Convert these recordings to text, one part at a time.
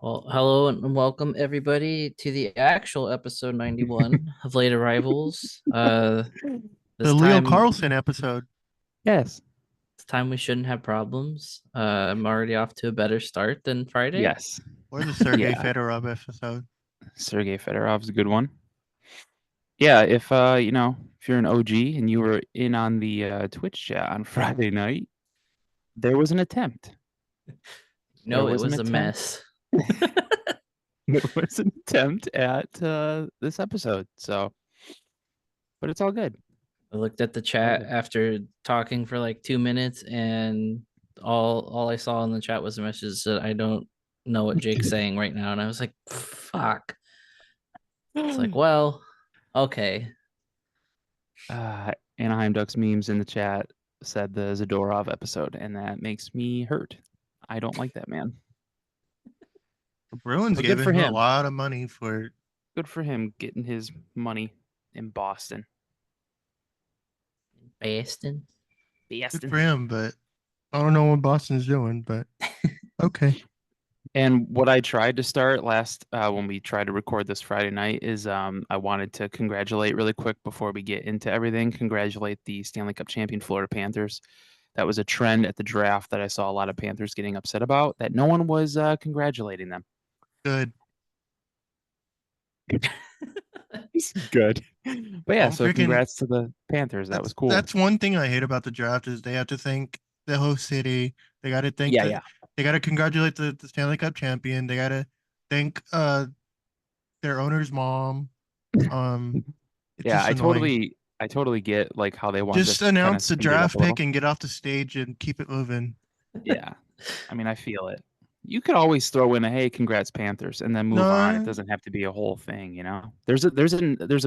Well, hello and welcome everybody to the actual episode 91 of Late Arrivals. The This Leo time Carlson episode. Yes. this time we shouldn't have problems. I'm already off to a better start than Friday. Yes. Or the Sergei Yeah. Fedorov episode. Sergey Fedorov's a good one. Yeah, if you're an OG and you were in on the Twitch chat on Friday night, there was an attempt. There No, it was an was a attempt. mess. There was an attempt at this episode. But it's all good. I looked at the All chat good. after talking for like 2 minutes and all I saw in the chat was a message that I don't know what Jake's saying right now. And I was like, fuck. It's like, well, okay. Anaheim Ducks memes in the chat said the Zadorov episode, and that makes me hurt. I don't like that man. The Bruins But gave good for him a him. lot of money for Good for him getting his money in Boston. Baston. good for him, but I don't know what Boston's doing, but okay. And what I tried to start last when we tried to record this Friday night is I wanted to congratulate really quick before we get into everything. Congratulate the Stanley Cup champion Florida Panthers. That was a trend at the draft that I saw a lot of Panthers getting upset about, that no one was congratulating them. Good. Good. But yeah, Don't so freaking congrats to the Panthers. That was cool. that's one thing I hate about the draft is they have to thank the host city. They gotta thank Yeah. they gotta congratulate the Stanley Cup champion. They gotta thank their owner's mom. It's Yeah, just annoying. I totally get like how they want Just this to kind of announce the speed it up draft a little. pick and get off the stage and keep it moving. Yeah. I mean, I feel it. You could always throw in a hey, congrats Panthers, and then move on. It No, doesn't have to be a whole thing, you know. There's a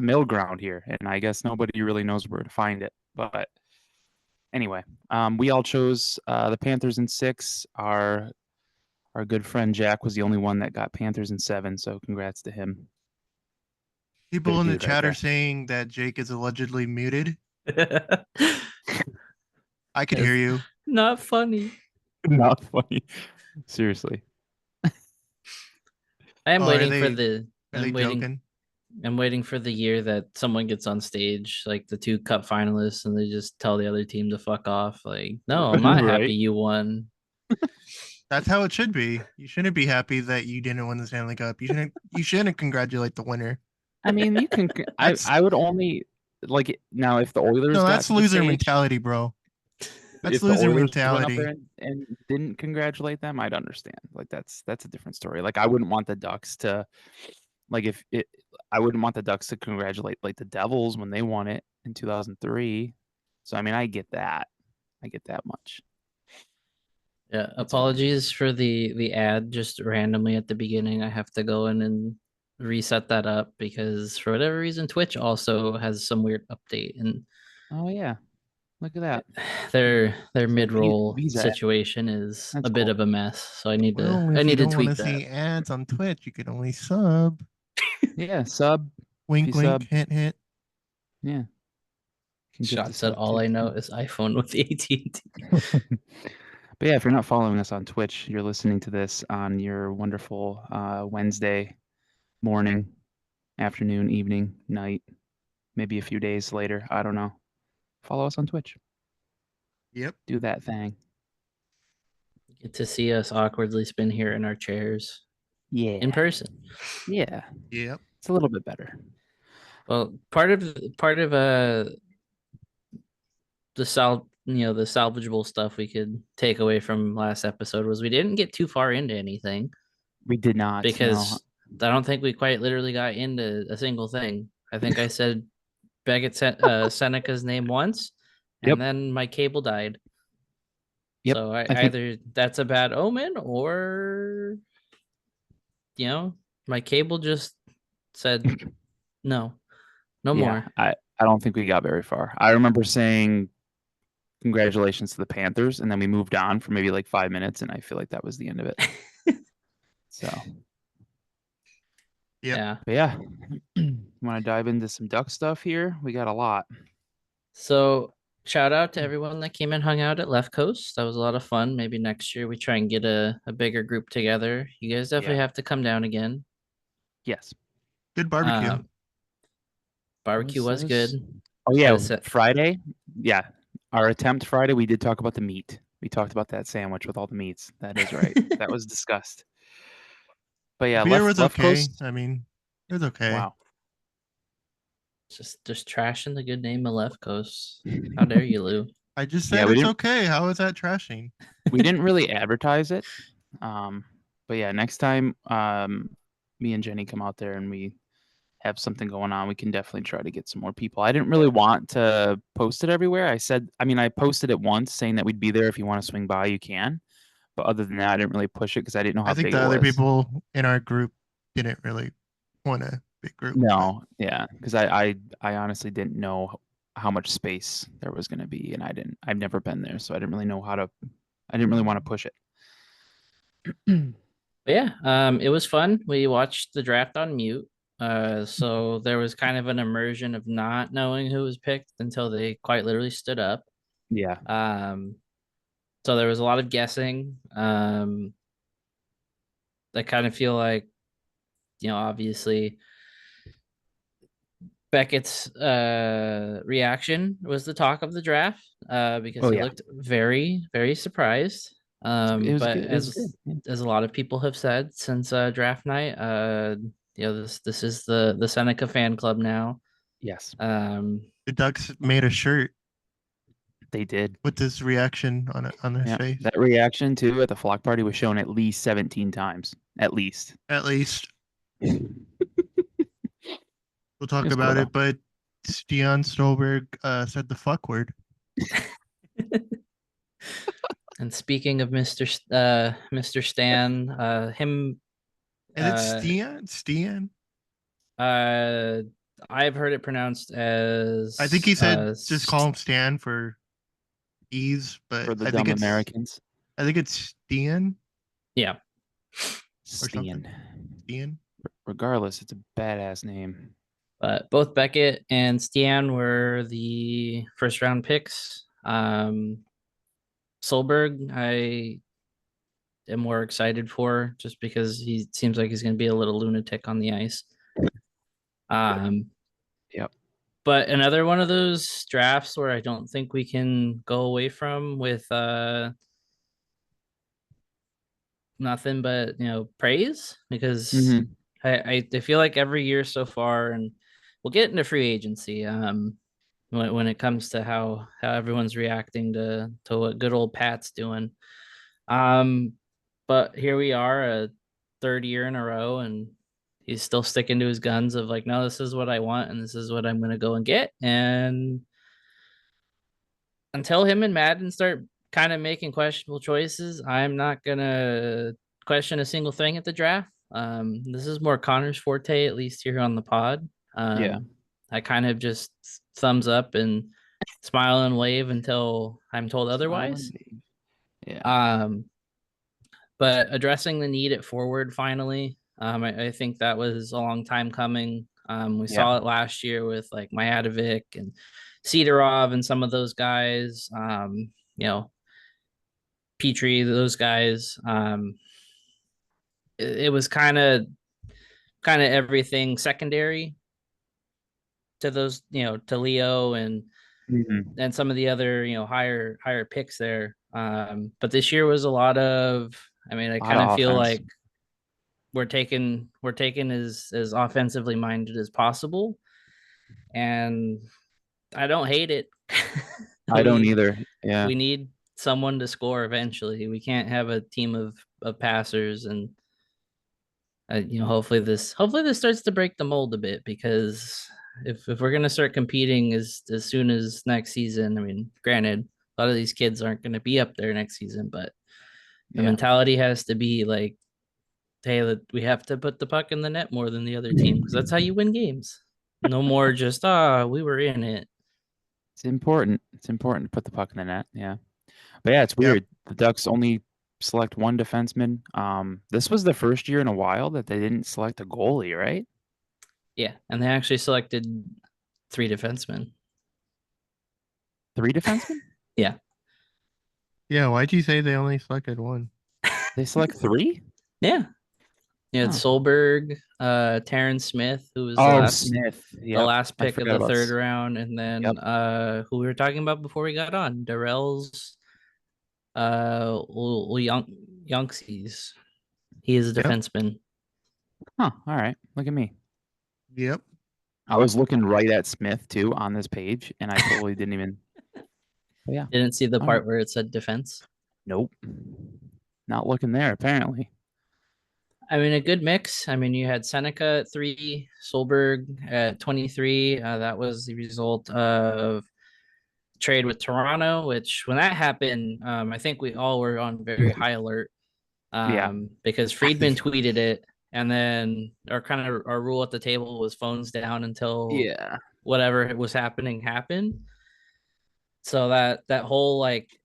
middle ground here, and I guess nobody really knows where to find it. But anyway, we all chose the Panthers in 6. Our good friend Jack was the only one that got Panthers in 7, so congrats to him. people Good in the dude right chat are there. saying that Jake is allegedly muted. I could hear It's you. not funny. Not funny. Seriously. I am Oh, are waiting for they the are they joking? I'm waiting for the year that someone gets on stage, like the two cup finalists, and they just tell the other team to fuck off. Like, no, I'm not happy Right? you won. That's how it should be. You shouldn't be happy that you didn't win the Stanley Cup. You shouldn't congratulate the winner. I mean, you can. I That's I would only like now if the Oilers no, got that's to the loser stage. mentality, bro. That's If the loser Oilers went up there mentality. and didn't congratulate them, I'd understand. Like that's a different story. Like I wouldn't want the Ducks to like if it. I wouldn't want the Ducks to congratulate like the Devils when they won it in 2003. So I mean, I get that. I get that much. Yeah, It's all good. apologies for the ad just randomly at the beginning. I have to go in and reset that up because for whatever reason Twitch also has some weird update and Oh yeah, look at that. their It's a mid-roll Visa ad. situation is That's a bit cool. of a mess. So I need to Well, I if you need to don't want to tweak that. see ads on Twitch, you can only sub. Yeah, sub. If you Wink, wink, sub, hint, hint. yeah, can get the Shot said sub all too. I know is iPhone with AT&T. But yeah, if you're not following us on Twitch, you're listening to this on your wonderful Wednesday morning, afternoon, evening, night, maybe a few days later. I don't know. Follow us on Twitch. Yep. Do that thing. Get to see us awkwardly spin here in our chairs in Yeah. person. Yeah. Yep. It's a little bit better. Well, part of the salvageable stuff we could take away from last episode was we didn't get too far into anything We did not. No. because I don't think we quite literally got into a single thing. I think I said Seneca's name once, Yep. and then my cable died. Yep. So I think either that's a bad omen, or my cable just said no, no yeah, more. I don't think we got very far. I remember saying congratulations to the Panthers, and then we moved on for maybe like 5 minutes, and I feel like that was the end of it. So, Yep. Yeah. but yeah, want to dive into some duck stuff here? We got a lot. So shout out to everyone that came and hung out at Left Coast. That was a lot of fun. Maybe next year we try and get a bigger group together. You guys definitely Yeah. have to come down again. Yes. Good barbecue. Barbecue was good. Oh Had yeah, a set- Friday. Yeah, our attempt Friday. We did talk about the meat. We talked about that sandwich with all the meats. That is right. That was discussed. But yeah, Beer was left okay. coast. I mean, it was okay. Wow. just trashing the good name of Left Coast. How dare you, Lou? I just Yeah, said we it's didn't- okay. How is that trashing? We didn't really advertise it. But yeah, next time, me and Jenny come out there and we have something going on, we can definitely try to get some more people. I didn't really want to post it everywhere. I posted it once saying that we'd be there. If you want to swing by, you can. But other than that, I didn't really push it because I didn't know how I think big the it other was. people in our group didn't really want a big group. but No, yeah, because I honestly didn't know how much space there was going to be, and I've never been there, so I didn't really know I didn't really want to push it. But yeah, it was fun. We watched the draft on mute. So there was kind of an immersion of not knowing who was picked until they quite literally stood up. Yeah, So there was a lot of guessing. I kind of feel like, obviously Beckett's reaction was the talk of the draft, because Oh, he yeah. looked very, very surprised. it was But good. It was as good. Yeah. as a lot of people have said since draft night, this is the Seneca fan club now. Yes, The Ducks made a shirt they did. with this reaction on his Yeah, face. that reaction too at the flock party was shown at least 17 times. At least. At least we'll talk It's about cool, it. But Stian Stolberg said the fuck word. And speaking of Mr. Stan, him, Is it Stian? Stian? I've heard it pronounced as, I think he said just call him Stan for ease, but for the I think dumb it's Americans. I think it's Stian. Yeah. Stan. Stian. Regardless, it's a badass name. But both Beckett and Stian were the first round picks. Solberg, I am more excited for, just because he seems like he's going to be a little lunatic on the ice. Yep. But another one of those drafts where I don't think we can go away from with nothing but praise, because Mhm. I feel like every year so far, and we'll get into free agency when it comes to how everyone's reacting to what good old Pat's doing. But here we are, a third year in a row, and he's still sticking to his guns of like, no, this is what I want and this is what I'm going to go and get. And until him and Madden start kind of making questionable choices, I'm not going to question a single thing at the draft. This is more Connor's forte, at least here on the pod. Yeah. I kind of just thumbs up and smile and wave until I'm told otherwise. Yeah. But addressing the need at forward finally, I think that was a long time coming. We saw it last year with like Majadovic and Sidorov and some of those guys. Petrie, those guys. It was kind of everything secondary to those, to Leo and Mhm. some of the other, higher picks there. But this year was a lot of, I mean, I Lot kind of of feel offense. like we're taking as offensively minded as possible, and I don't hate it. I don't We either. Yeah. we need someone to score eventually. We can't have a team of passers, and hopefully this starts to break the mold a bit, because if we're gonna start competing as soon as next season, I mean, granted, a lot of these kids aren't gonna be up there next season, but the Yeah. mentality has to be like, hey, we have to put the puck in the net more than the other team, because that's how you win games. No more just we were in it. It's important. It's important to put the puck in the net. Yeah. But yeah, it's Yep. weird. The Ducks only select one defenseman. This was the first year in a while that they didn't select a goalie, right? Yeah, and they actually selected 3 defensemen. 3 defensemen? Yeah, why'd you say they only selected one? They select 3? Yeah. Yeah, it's Huh. Solberg, Terrence Smith, who was Oh, Smith. the Yep. last I pick of forgot the about third round, and then Yep. who we were talking about before we got on, Darrell's Youngsies. He is a Yep. defenseman. Huh. All right. Look at me. Yep. I was looking right at Smith too on this page, and I totally didn't even. But yeah. Didn't see the All part right. where it said defense. Nope. Not looking there, apparently. I mean, a good mix. I mean, you had Seneca at 3, Solberg at 23. That was the result of trade with Toronto, which when that happened, I think we all were on very high alert Yeah. because Friedman tweeted it, and then our rule at the table was phones down until Yeah. whatever was happened. So that whole like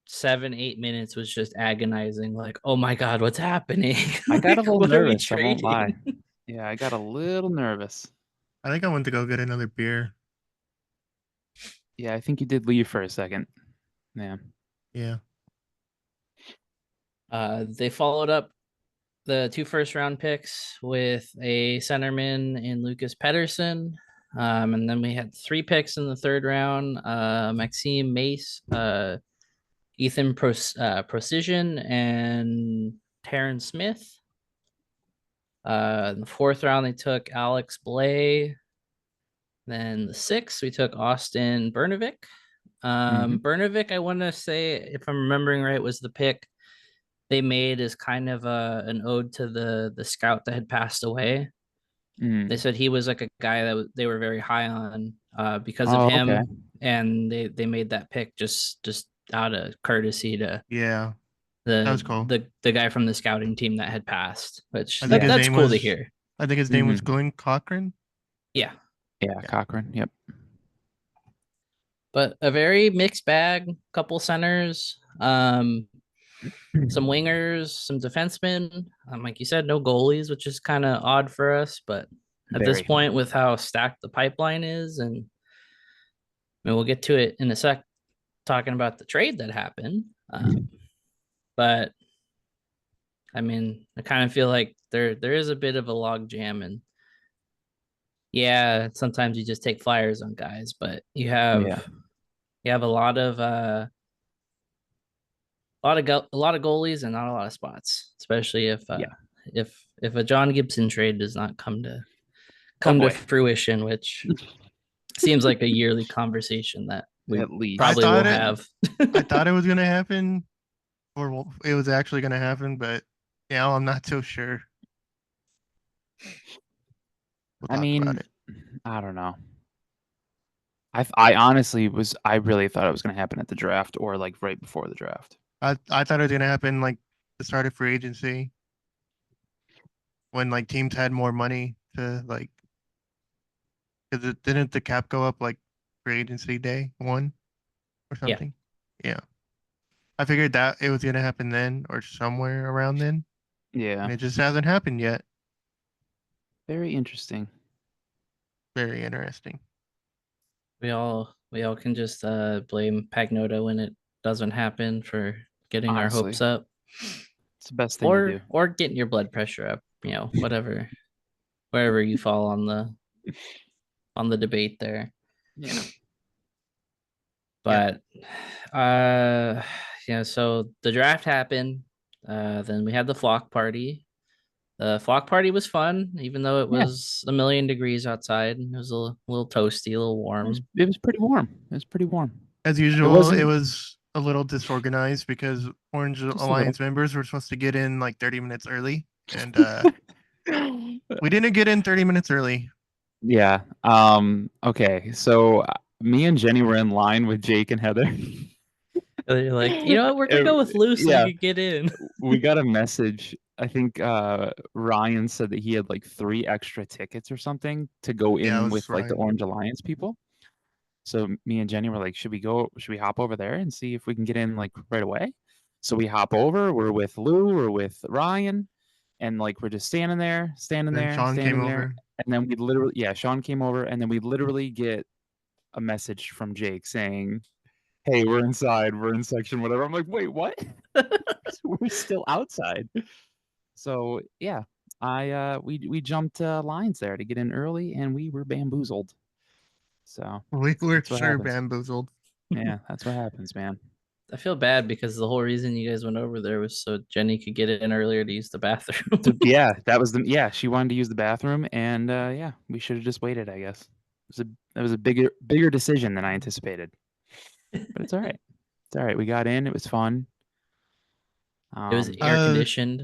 7-8 minutes was just agonizing, like, oh my god, what's happening? I got a Like, little what are we nervous. I won't lie. trading? Yeah, I got a little nervous. I think I went to go get another beer. Yeah, I think you did leave for a second. Yeah. Yeah. They followed up the 2 first-round picks with a centerman in Lucas Pedersen. And then we had 3 picks in the third round, Maxime Mace, Ethan Precision, and Terrence Smith. In the fourth round, they took Alex Blay. Then the 6th, we took Austin Bernovic. Bernovic, I want to say, if I'm remembering right, was the pick they made as kind of an ode to the scout that had passed away. They said he was like a guy that they were very high on because of Oh, him, okay. and they made that pick just out of courtesy to Yeah. That was cool. the guy from the scouting team that had passed, which I think his that's name cool to was hear. I think his name was Glenn Cochran. Yeah, Yeah, Cochran. Yep. but a very mixed bag. Couple centers, some wingers, some defensemen. Like you said, no goalies, which is kind of odd for us. But at this Very. point, with how stacked the pipeline is, and I mean, we'll get to it in a sec, talking about the trade that happened. But I mean, I kind of feel like there is a bit of a log jam, and yeah, sometimes you just take flyers on guys, but you have a lot of a lot of goalies and not a lot of spots, especially if if a John Gibson trade does not come to fruition, which seems like a yearly conversation that we At least. probably will have. I thought it was gonna happen, or it was actually gonna happen, but now I'm not so sure. I mean, I don't know. I honestly I really thought it was going to happen at the draft or like right before the draft. I thought it was gonna happen like the start of free agency, when like teams had more money to like, because didn't the cap go up like free agency day 1 or Yeah. something? Yeah. I figured that it was gonna happen then or somewhere around then, Yeah. and it just hasn't happened yet. Very interesting. Very interesting. We all can just blame Pagnotta when it doesn't happen for getting Honestly. our hopes up, It's the best thing to do. or getting your blood pressure up. Wherever you fall on the debate there. Yeah. But so the draft happened. Then we had the flock party. The flock party was fun, even though it was a million degrees outside. It was a little toasty, a little warm. It was pretty warm. It was pretty warm. As usual, it was a little disorganized because Orange Alliance members were supposed to get in like 30 minutes early, and we didn't get in 30 minutes early. Yeah. Okay. So me and Jenny were in line with Jake and Heather. They're like, you know what? We're gonna go with Lou so you can get in. We got a message. I think Ryan said that he had like 3 extra tickets or something to go in with like the Orange Alliance people. So me and Jenny were like, should we hop over there and see if we can get in like right away? So we hop over, we're with Lou, we're with Ryan, and like we're just standing there. Sean came over. And then Sean came over, and then we literally get a message from Jake saying, hey, we're inside. We're in section whatever. I'm like, wait, what? We're still outside. So yeah, we jumped lines there to get in early, and we were bamboozled. So We were that's what sure happens. bamboozled. Yeah, that's what happens, man. I feel bad because the whole reason you guys went over there was so Jenny could get in earlier to use the bathroom. Yeah, that was the she wanted to use the bathroom, and yeah, we should have just waited, I guess. It was a bigger decision than I anticipated. But it's all right. It's all right. We got in. It was fun. It was Um, air Uh, conditioned.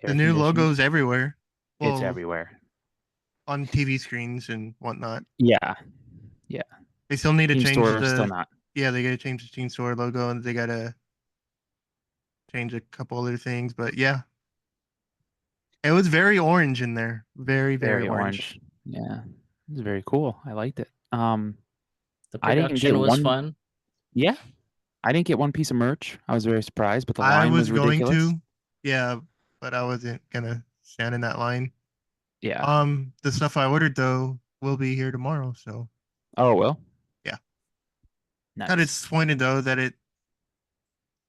The new air-conditioned. logo's everywhere. It's Well, everywhere. on TV screens and whatnot. Yeah. They still need to Team change store still the. not. Yeah, they gotta change the Team Store logo, and they gotta change a couple other things. But yeah, it was very orange in there. Very, very Very orange. orange. Yeah. It was very cool. I liked it. The I didn't get production was one. fun. Yeah. I didn't get one piece of merch. I was very surprised, but the I line was was going ridiculous. to, yeah, but I wasn't gonna stand in that line. Yeah. The stuff I ordered though will be here tomorrow. So Oh, well. Yeah. Nice. kind of disappointed though that it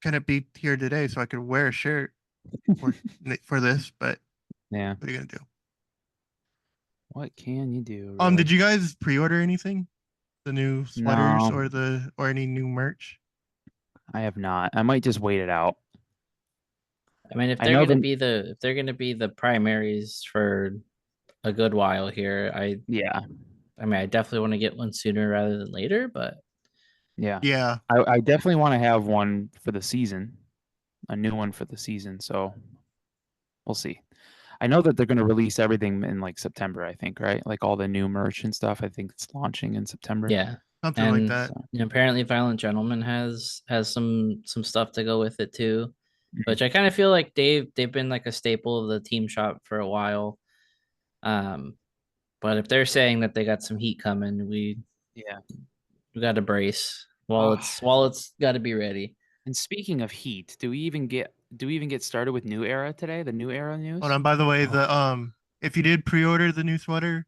couldn't be here today, so I could wear a shirt for this. But Yeah. what are you gonna do? What can you do? Did you guys pre-order anything? The new sweaters No. or any new merch? I have not. I might just wait it out. I mean, if I they're know gonna the- be if they're gonna be the primaries for a good while here, Yeah. I mean, I definitely want to get one sooner rather than later, but Yeah. Yeah, I definitely want to have one for the season, a new one for the season. So we'll see. I know that they're going to release everything in like September, I think, right? Like all the new merch and stuff. I think it's launching in September. yeah. something like And that. So, apparently Violent Gentleman has some stuff to go with it too. Mhm. Which I kind of feel like they've been like a staple of the team shop for a while. But if they're saying that they got some heat coming, yeah. we got to brace Ah. while it's got to be ready. And speaking of heat, do we even get started with New Era today? The New Era news? Hold on. By the way, Oh. the if you did pre-order the new sweater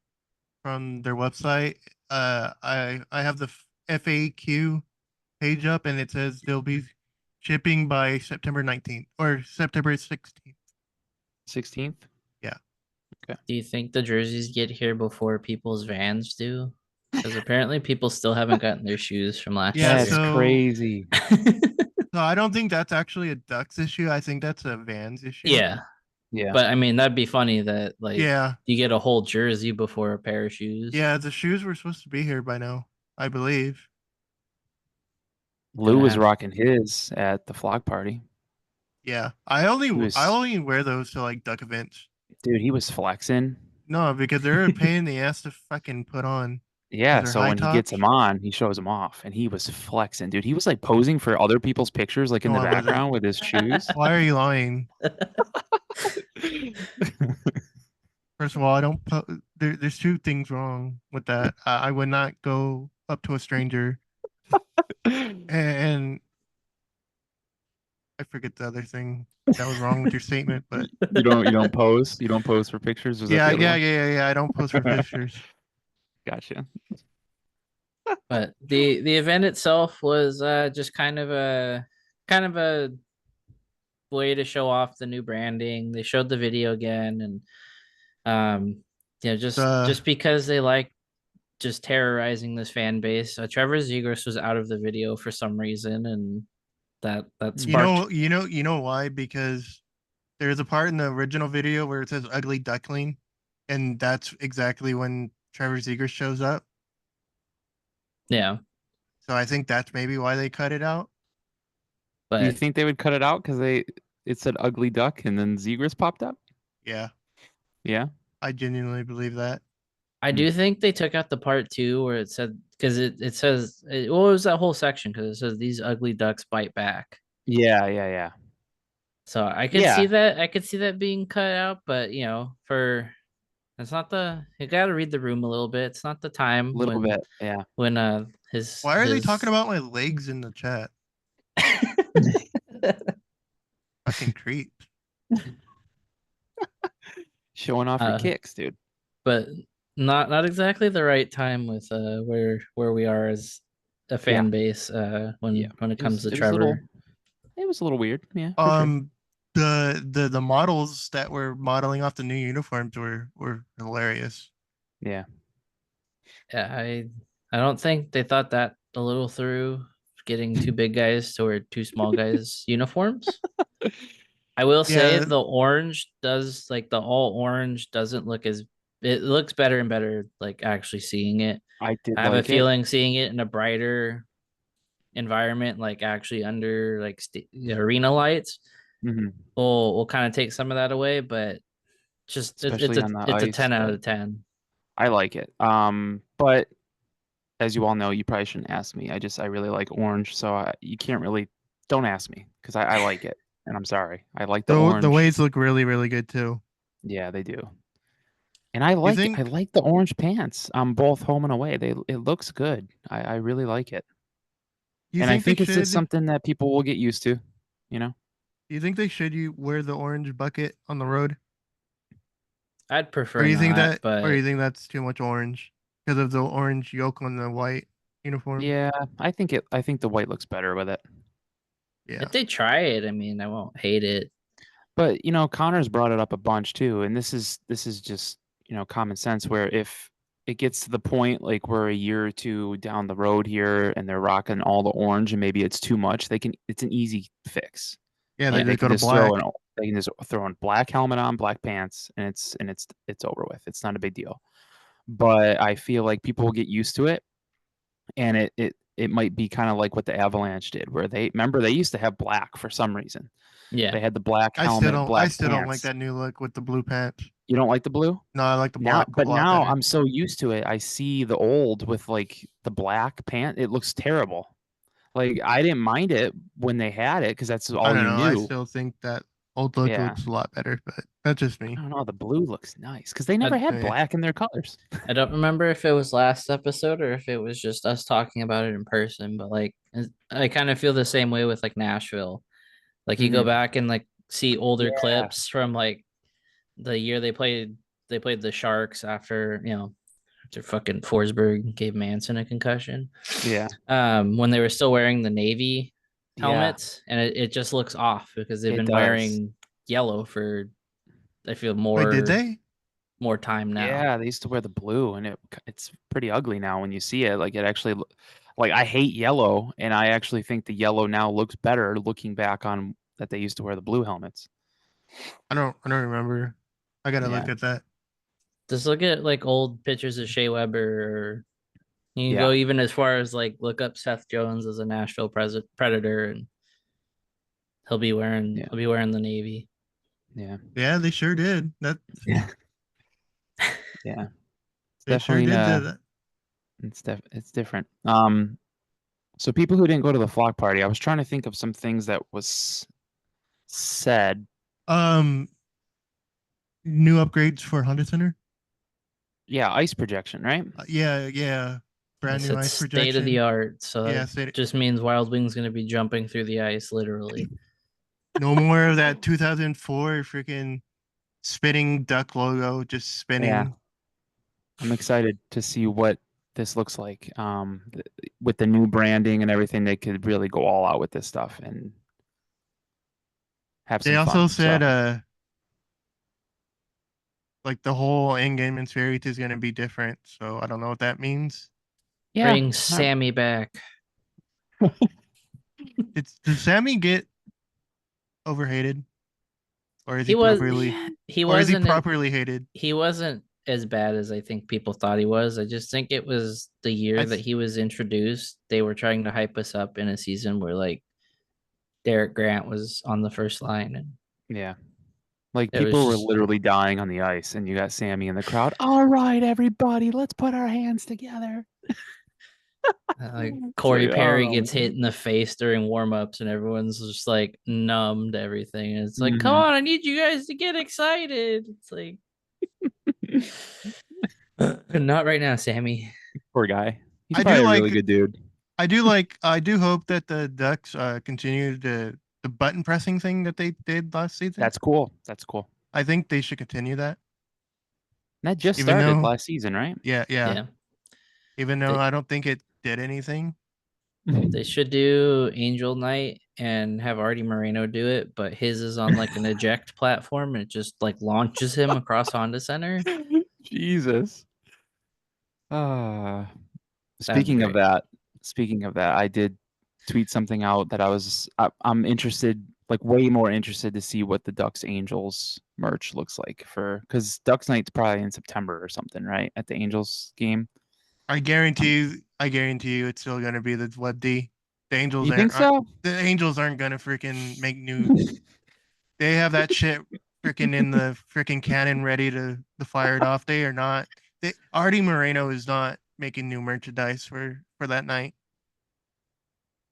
from their website, I have the FAQ page up, and it says they'll be shipping by September 19th or September 16th. 16th? Do you think the jerseys get here before people's vans do? Because apparently people still haven't gotten their shoes from last Yeah, That's year. so- crazy. So I don't think that's actually a Ducks issue. I think that's a Vans issue. Yeah, Yeah. but I mean that'd be funny that like Yeah. you get a whole jersey before a pair of shoes. Yeah, the shoes were supposed to be here by now, I believe. Lou was have- rocking his at the flock party. Yeah. was- I only wear those to like Duck events. Dude, he was flexing. No, because they're a pain in the ass to fucking put on. Yeah, they're so high when he gets tops. him on, he shows him off, and he was flexing, dude. He was like posing for other people's pictures, like in No, the I wasn't. background with his shoes. Why are you lying? First of all, I don't there's two things wrong with that. I would not go up to a stranger and I forget the other thing that was wrong with your statement, but you don't pose. You don't pose for pictures. Was that yeah, the other yeah, one? yeah. I don't post for pictures. Gotcha. But the event itself was just kind of a way to show off the new branding. They showed the video again, and just because they like just terrorizing this fan base. Trevor Zegras was out of the video for some reason, and that sparked. You know why? Because there's a part in the original video where it says "ugly duckling," and that's exactly when Trevor Zegers shows up. Yeah, So I think that's maybe why they cut it out. Do you but think they would cut it out because it said ugly duck and then Zegras popped up? Yeah, Yeah. I genuinely believe that. I do think they took out the part two where it said because it says what was that whole section because it says these ugly ducks bite back. Yeah. So I could Yeah. see that. I could see that being cut out, but it's not you got to read the room a little bit. It's not the time A little bit. Yeah. when his. Why are they talking about my legs in the chat? Fucking creep. Showing off your kicks, dude. But not exactly the right time with where we are as a fan base when Yeah. when it comes to It was a little, Trevor. it was a little weird. Yeah. For sure. The models that were modeling off the new uniforms were hilarious. Yeah. Yeah, I don't think they thought that a little through getting two big guys to wear two small guys uniforms. I will say Yeah, the orange does like the all orange doesn't look as it looks better and better like actually seeing it. I did I have a like it. feeling seeing it in a brighter environment, like actually under like arena lights, Mhm. will kind of take some of that away. But just Especially on the it's a ice, 10 out but of 10. I like it. But as you all know, you probably shouldn't ask me. I really like orange, so you can't really don't ask me because I like it, and I'm sorry. I like the the orange. waves look really good too. Yeah, they do. And I You like think the orange pants on both home and away. It looks good. I really like it. you And I think they think it's just should something that people will get used to, you know? you think they should you wear the orange bucket on the road? I'd Or prefer you think not, that or but you think that's too much orange because of the orange yoke on the white uniform? Yeah, I think the white looks better with it. Yeah. if they try it, I mean, I won't hate it. But, Connor's brought it up a bunch too, and this is just, common sense where if it gets to the point like we're a year or two down the road here and they're rocking all the orange and maybe it's too much, it's an easy fix. Yeah, they Like they just go can to just throw black. they can just throw a black helmet on, black pants, and it's over with. It's not a big deal. But I feel like people will get used to it, and it might be kind of like what the Avalanche did, where they used to have black for some reason. Yeah. They had the black I still helmet, don't black like pants. that new look with the blue pants. You don't like the blue? No, I like the Now, black a but lot now better. I'm so used to it. I see the old with like the black pant. It looks terrible. Like I didn't mind it when they had it because that's I all don't you know. I knew. still think that old look Yeah. looks a lot better, but that's just I me. don't know. The blue looks nice because they never I, had Yeah. black in their colors. I don't remember if it was last episode or if it was just us talking about it in person, but like I kind of feel the same way with like Nashville. Like you go Mhm. back and like see older Yeah. clips from like the year they played the Sharks after, after fucking Forsberg gave Manson a concussion. Yeah. When they were still wearing the Navy Yeah. helmets, and it just looks off because they've It been does. wearing yellow for I feel Wait, did they? more time now. Yeah, they used to wear the blue, and it's pretty ugly now when you see it. Like it actually, like I hate yellow, and I actually think the yellow now looks better looking back on that they used to wear the blue helmets. I don't remember. I gotta Yeah, look at that. Just look at like old pictures of Shea Weber, or you can yeah, go even as far as like look up Seth Jones as a Nashville Predator, and yeah, he'll be wearing the Navy. yeah, Yeah, they sure did. That yeah, yeah. It's they sure definitely did do that. it's different. So people who didn't go to the flock party, I was trying to think of some things that was said. Um, new upgrades for Honda Center. Yeah, ice projection, right? Yeah. Brand It's new ice state of projection. the art, so Yeah, that just means Wild Wing's gonna be jumping through the ice literally. no more of that 2004 freaking spinning duck logo just Yeah. spinning. I'm excited to see what this looks like. With the new branding and everything, they could really go all out with this stuff and have They some also fun. said So, like the whole in-game experience is gonna be different. So I don't know what that means. yeah, Bring Sammy back. Does Sammy get overhated? Or is He he was properly he or is he wasn't properly hated? he wasn't as bad as I think people thought he was. I just think it was the year I that th- he was introduced. They were trying to hype us up in a season where like Derek Grant was on the first line, and yeah. Like it was people were just literally dying on the ice, and you got Sammy in the crowd. All right, everybody, let's put our hands together. like It's Corey like, Perry oh gets hit in the face during warmups, and everyone's just like numb to everything. And it's like, come Mhm. on, I need you guys to get excited. It's like, not right now, Sammy. Poor guy. He's I do probably a really like good dude. I do hope that the Ducks continue the button pressing thing that they did last season. That's cool. That's cool. I think they should continue that. And that just Even started though last season, right? yeah. Yeah. Even though They- I don't think it did anything. They should do Angel Night and have Artie Moreno do it, but his is on like an eject platform and it just like launches him across Honda Center. Jesus. Uh, That'd be speaking of great. that, I did tweet something out that I'm interested, like way more interested to see what the Ducks Angels merch looks like because Ducks Night's probably in September or something, right? At the Angels game. I guarantee you, it's still gonna be the Web D. The Angels You think aren't. so? The Angels aren't gonna freaking make new. They have that shit freaking in the freaking cannon ready to fire it off. They are not. Artie Moreno is not making new merchandise for that night.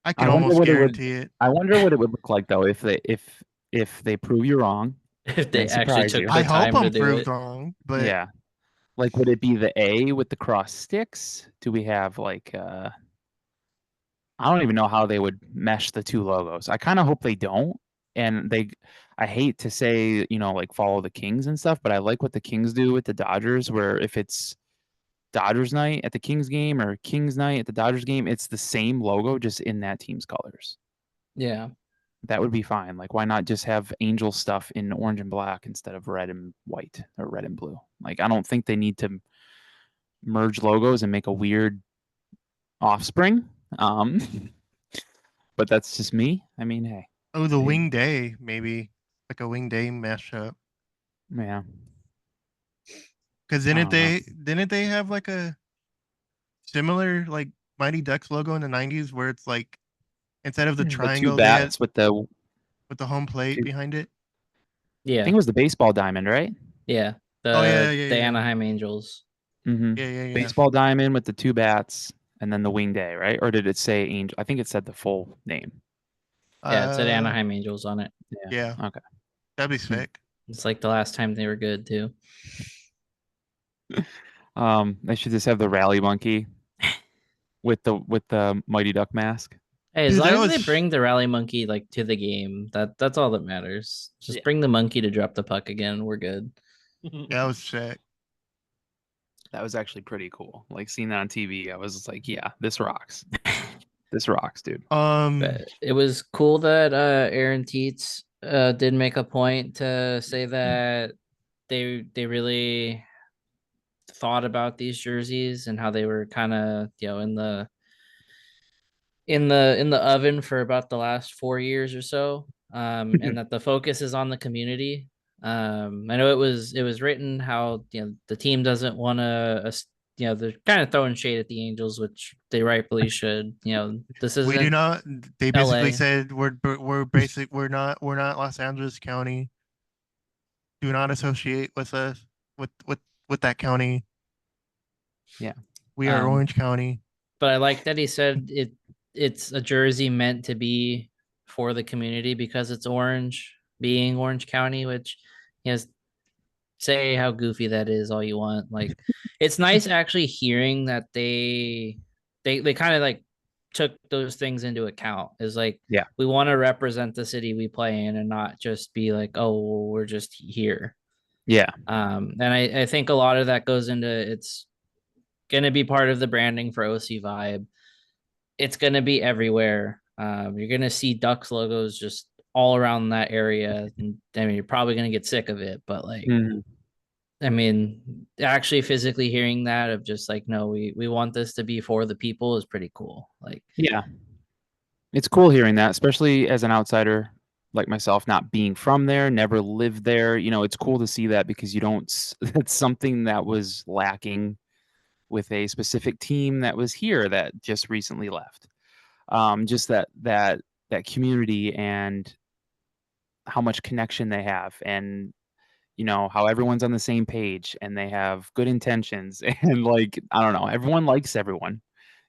I I can wonder almost what it would. guarantee it. I wonder what it would look like though if they prove you wrong If they and actually surprise took you. the I hope time to I'm do proved it. wrong, but Yeah. Like, would it be the A with the cross sticks? Do we have like I don't even know how they would mesh the two logos. I kind of hope they don't. And I hate to say, like follow the Kings and stuff, but I like what the Kings do with the Dodgers, where if it's Dodgers night at the Kings game or Kings night at the Dodgers game, it's the same logo just in that team's colors. Yeah. That would be fine. Like, why not just have Angel stuff in orange and black instead of red and white or red and blue? Like, I don't think they need to merge logos and make a weird offspring. But that's just me. I mean, hey, oh, the Hey. Wing Day maybe like a Wing Day mashup. yeah. Because I don't know. didn't they have like a similar like Mighty Ducks logo in the '90s where it's like instead of the The two triangle they had bats with the with the home plate two, behind it? I Yeah. think it was the baseball diamond, right? Yeah. Oh yeah, The yeah, the yeah, Anaheim Angels. Mm-hmm. yeah, yeah, yeah. Baseball diamond with the two bats and then the wing day, right? Or did it say Angel? I think it said the full name. Yeah, it said Uh, Anaheim Angels on it. Yeah. yeah, Okay. that'd be Hmm. sick. It's like the last time they were good too. They should just have the rally monkey with the Mighty Duck mask. Hey, as Dude, long that as they was bring the rally monkey like to the game, that's all that matters. Just Yeah. bring the monkey to drop the puck again. We're good. that was sick. That was actually pretty cool. Like seeing that on TV, I was just like, yeah, this rocks. This rocks, dude. But it was cool that Aaron Teets did make a point to say that they really thought about these jerseys and how they were kind of in the oven for about the last 4 years or so, and that the focus is on the community. I know it was written how the team doesn't want to, they're kind of throwing shade at the Angels, which they rightfully should. This We do isn't not. They basically LA. said we're not Los Angeles County. Do not associate with us with that county. Yeah. We are Um, Orange County. but I like that he said it's a jersey meant to be for the community because it's orange, being Orange County, which has say how goofy that is all you want. Like it's nice actually hearing that they kind of like took those things into account. Is like Yeah. we want to represent the city we play in and not just be like, oh, well, we're just here. Yeah. And I think a lot of that goes into it's gonna be part of the branding for OC Vibe. It's gonna be everywhere. You're gonna see Ducks logos just all around that area. And I mean, you're probably gonna get sick of it, but like, Mhm. I mean, actually physically hearing that of just like, no, we want this to be for the people is pretty cool. Like, Yeah. It's cool hearing that, especially as an outsider like myself, not being from there, never lived there. It's cool to see that because you don't, that's something that was lacking with a specific team that was here that just recently left. Just that community and how much connection they have and how everyone's on the same page and they have good intentions and like I don't know, everyone likes everyone.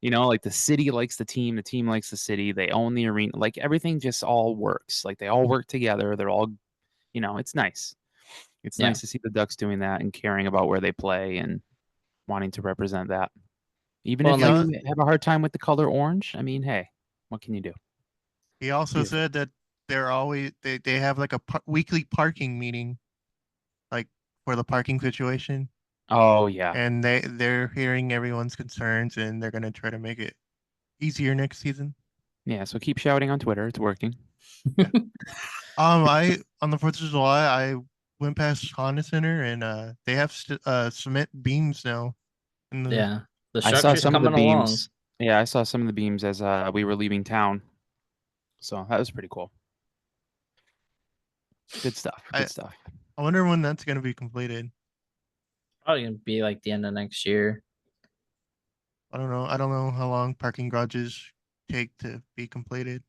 Like the city likes the team likes the city, they own the arena, like everything just all works. Like they all work together. They're all, it's nice. It's yeah. nice to see the Ducks doing that and caring about where they play and wanting to represent that. Even Well, if and like, you have a hard time with the color orange, I mean, hey, what can you do? He also Beautiful. said that they have like a weekly parking meeting, like for the parking situation, Oh yeah. and they're hearing everyone's concerns and they're gonna try to make it easier next season. Yeah, so keep shouting on Twitter. It's working. I on the 4th of July, I went past Honda Center and they have cement beams now. In the Yeah, the I saw structure's some of the coming along. beams. Yeah, I saw some of the beams as we were leaving town. So that was pretty cool. Good stuff. Good stuff. I wonder when that's gonna be completed. Probably gonna be like the end of next year. I don't know. I don't know how long parking garages take to be completed.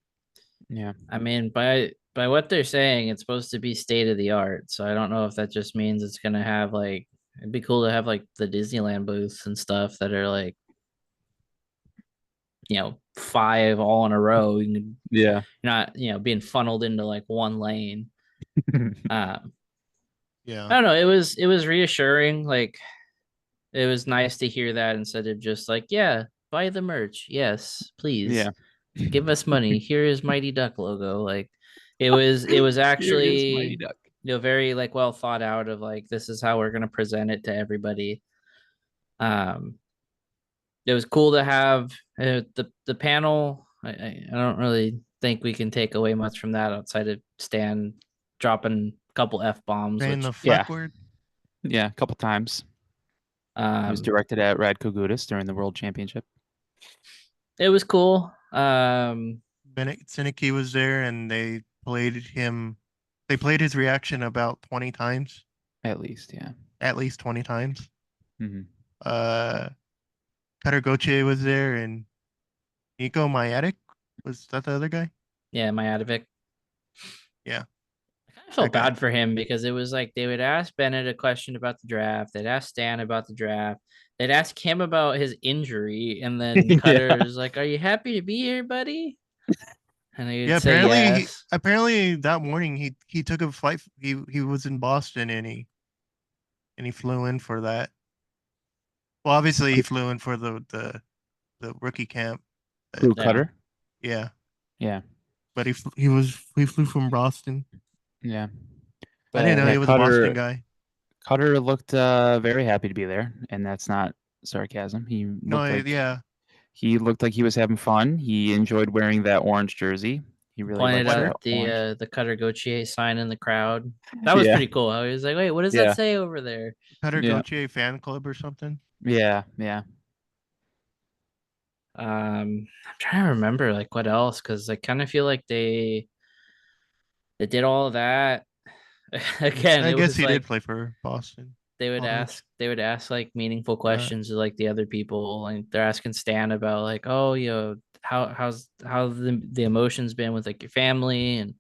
Yeah. I mean, by what they're saying, it's supposed to be state of the art. So I don't know if that just means it's gonna have like it'd be cool to have like the Disneyland booths and stuff that are like 5 all in a row. You can Yeah. not being funneled into like one lane. Um, Yeah. I don't know. It was reassuring. Like it was nice to hear that instead of just like, yeah, buy the merch. Yes, please. Yeah. Give us money. Here is Mighty Duck logo. Like it was actually Duck. very like well thought out of like this is how we're gonna present it to everybody. It was cool to have the panel. I don't really think we can take away much from that outside of Stan dropping a couple F-bombs, Saying which the fuck word. Yeah, a couple times. It was directed at Radko Gudas during the World Championship. it was cool. Bennett Sinicki was there and they played him. They played his reaction about 20 times. At least, yeah. At least 20 times. Mm-hmm. Cutter Gauthier was there and Nico Majetic. Was that the other guy? Yeah, Majadovic. Yeah. I felt That guy. bad for him because it was like they would ask Bennett a question about the draft, they'd ask Stan about the draft, they'd ask him about his injury, and then Yeah. Cutter's like, "Are you happy to be here, buddy?" And he'd Yeah, say apparently, yes. apparently that morning he took a flight. He was in Boston and he flew in for that. Well, obviously he flew in for the rookie camp. Blue Yeah. Cutter. Yeah, Yeah. but he flew from Boston. Yeah. I didn't know he was a Boston guy. Cutter looked very happy to be there, and that's not sarcasm. He looked like he was having fun. He enjoyed wearing that orange jersey. He really Pointed liked out that orange. the Cutter Gauthier sign in the crowd. That was Yeah. pretty cool. He was like, "Wait, what does Yeah. that say over there?" Cutter Yeah. Gauthier fan club or something. Yeah, yeah. I'm trying to remember like what else because I kind of feel like they did all of that. Again, I it guess was he like did play for Boston. they would College. ask like meaningful questions to like the other people, and they're asking Stan about like, oh, how's the emotions been with like your family, and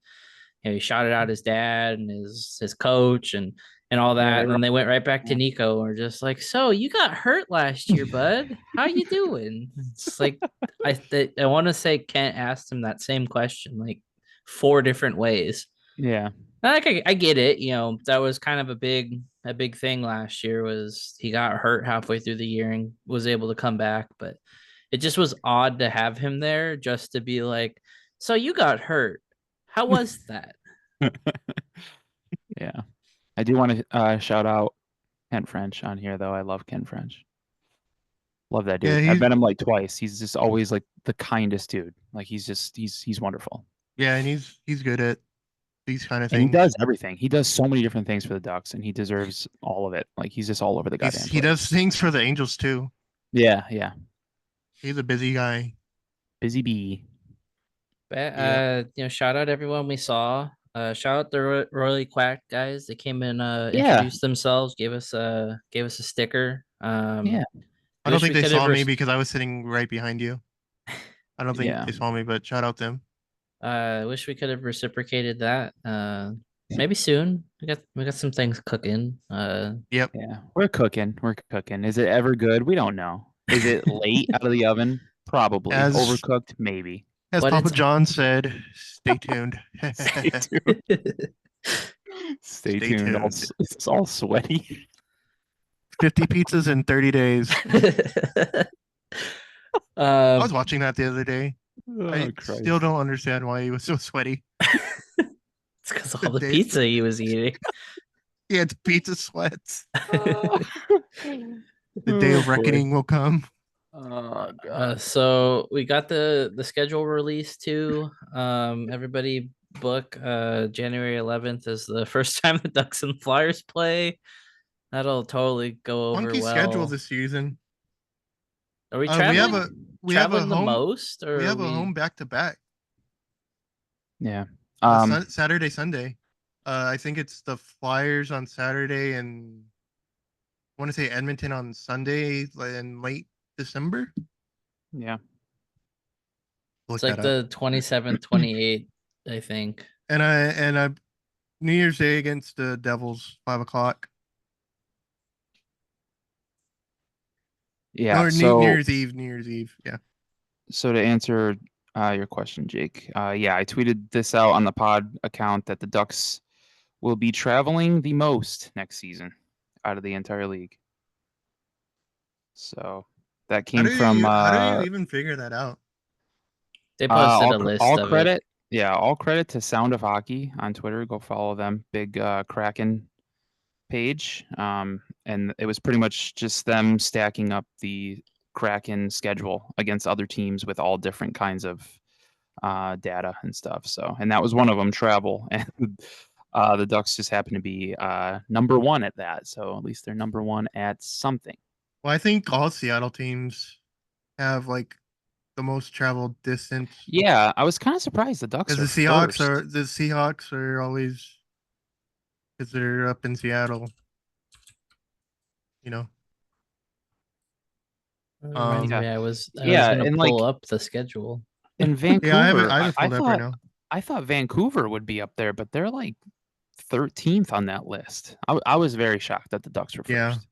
he shouted out his dad and his coach and all that, and then they went right back to Nico and were just like, so you got hurt last year, bud, how you doing? It's like I want to say Kent asked him that same question like 4 different ways. Yeah. Like I get it, that was kind of a big thing last year was he got hurt halfway through the year and was able to come back, but it just was odd to have him there just to be like, so you got hurt. How was that? Yeah. I do want to shout out Kent French on here though. I love Kent French. Love that dude. Yeah, I've met him like twice. He's just always like the kindest dude. Like he's wonderful. Yeah, and he's good at these kind of And he things. does everything. He does so many different things for the Ducks, and he deserves all of it. Like he's just all over the goddamn He place. does things for the Angels too. Yeah, yeah. He's a busy guy. Busy bee. But shout out everyone we saw. Shout out the Royally Quack guys. They came in, introduced themselves, gave us a sticker. Yeah. I don't think they saw me because I was sitting right behind you. I don't think they saw me, but shout out them. Wish we could have reciprocated that. Maybe soon. We got some things cooking. Yep. Yeah, we're cooking. Is it ever good? We don't know. Is it late out of the oven? Probably. Overcooked? Maybe. As Papa John said, stay tuned. Stay tuned. Stay tuned. It's all sweaty. 50 pizzas in 30 days. I was watching that the other day. I still don't understand why he was so sweaty. It's because all the pizza he was eating. Yeah, it's pizza sweats. The day of reckoning will come. So we got the schedule released too. Everybody book January 11th is the first time the Ducks and Flyers play. That'll totally go over Funky schedule well. this season. Are we We traveling? have a traveling the home. most, or We have are a home back to back. Yeah. Saturday, Sunday. I think it's the Flyers on Saturday and I want to say Edmonton on Sunday in late December. Yeah. Look It's like that up. the 27th, 28th, I think. And I New Year's Day against the Devils, 5 o'clock. Yeah. Or So New Year's Eve. Yeah. So to answer your question, Jake, yeah, I tweeted this out on the pod account that the Ducks will be traveling the most next season out of the entire league. So that came from how do you even figure that out? They posted a all list of it. credit. Yeah, all credit to Sound of Hockey on Twitter. Go follow them. Big Kraken page. And it was pretty much just them stacking up the Kraken schedule against other teams with all different kinds of data and stuff. So, and that was one of them, travel, and the Ducks just happen to be number one at that. So at least they're number one at something. Well, I think all Seattle teams have like the most traveled distance. Yeah, I was kind of surprised the Ducks Because are first. the Seahawks are always because they're up in Seattle. You know. Reminds Yeah. me, I was Yeah, gonna and, pull like- up the schedule. In Vancouver, Yeah, I have it I pulled up right thought now. I thought Vancouver would be up there, but they're like 13th on that list. I was very shocked that the Ducks were first.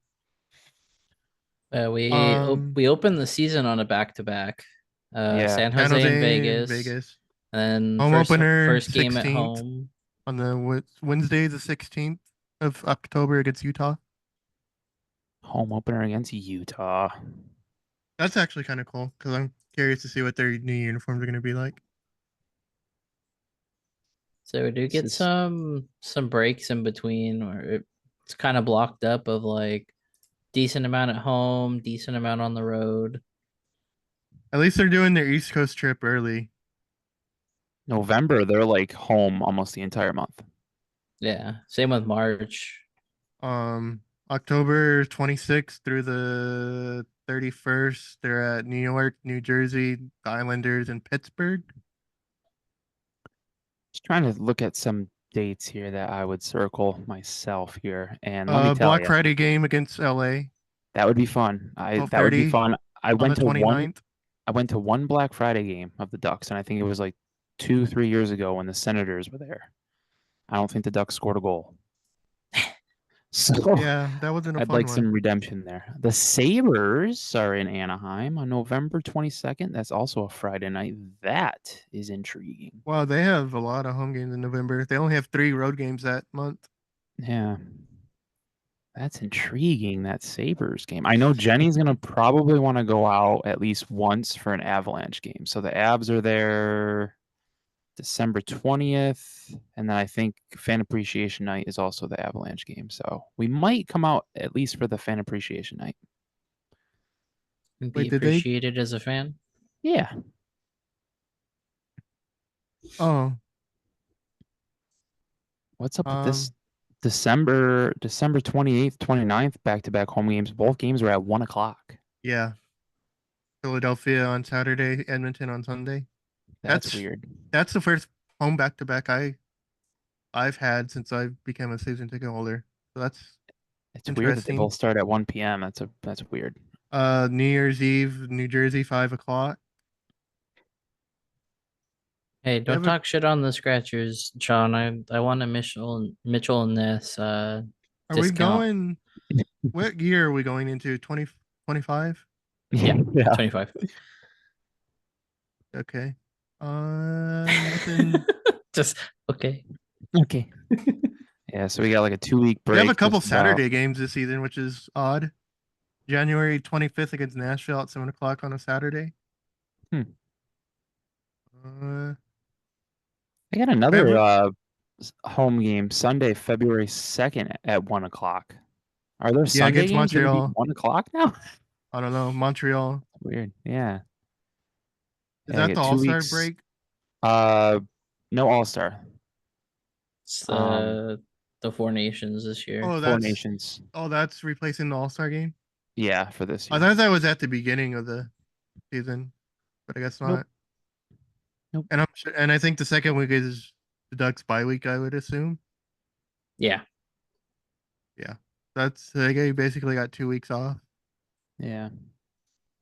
Yeah. We opened the season on a back-to-back. Yeah. San San Jose and and Vegas. And Home opener, first game at 16th. home. On the Wednesday, the 16th of October against Utah. Home opener against Utah. That's actually kind of cool because I'm curious to see what their new uniforms are going to be like. So we do get This is- some breaks in between where it's kind of blocked up of like decent amount at home, decent amount on the road. At least they're doing their East Coast trip early. November, they're like home almost the entire month. Yeah, same with March. October 26th through the 31st, they're at New York, New Jersey, the Islanders, and Pittsburgh. Just trying to look at some dates here that I would circle myself here, and let me tell Black you, Friday game against LA that would be fun. That would 12:30 be fun. I on went the to 29th. one Black Friday game of the Ducks, and I think it was like 2-3 years ago when the Senators were there. I don't think the Ducks scored a goal. So Yeah, that wasn't a I'd fun like one. some redemption there. The Sabres are in Anaheim on November 22nd. That's also a Friday night. That is intriguing. Wow, they have a lot of home games in November. They only have 3 road games that month. Yeah. That's intriguing, that Sabres game. I know Jenny's going to probably want to go out at least once for an Avalanche game. So the Avs are there December 20th. And then I think Fan Appreciation Night is also the Avalanche game. So we might come out at least for the Fan Appreciation Night. And be Wait, did they- appreciated as a fan. Yeah. Oh, What's up with this December 28th, 29th, back-to-back home games? Both games were at 1 o'clock. yeah. Philadelphia on Saturday, Edmonton on Sunday. That's That's- weird. That's the first home back-to-back I've had since I became a season ticket holder. So that's It's weird that they interesting. both start at 1 p.m. That's weird. New Year's Eve, New Jersey, 5 o'clock. Hey, don't have a- talk shit on the Scratchers, Sean. I want a Mitchell and this Are we discount. going? What year are we going into? 2025? Yeah. yeah. 25. Okay. Nothing. Just okay. Okay. Yeah, so we got like a 2-week break. We have a couple just about- Saturday games this season, which is odd. January 25th against Nashville at 7 o'clock on a Saturday. Hmm. I I got another February- home game Sunday, February 2nd at 1 o'clock. Are there Sunday against games gonna be Montreal. 1 o'clock now? don't know. Montreal. Weird. Yeah. Is Yeah, I that get the 2 All-Star weeks. break? No All-Star. It's Um, the Four Nations this year. Oh, Four that's Nations. that's replacing the All-Star game. Yeah, for this I year. thought that was at the beginning of the season, but I guess Nope. not. Nope. And I'm sure, and I think the second week is the Ducks bye week. I would assume. Yeah. Yeah, that's they basically got 2 weeks off. Yeah.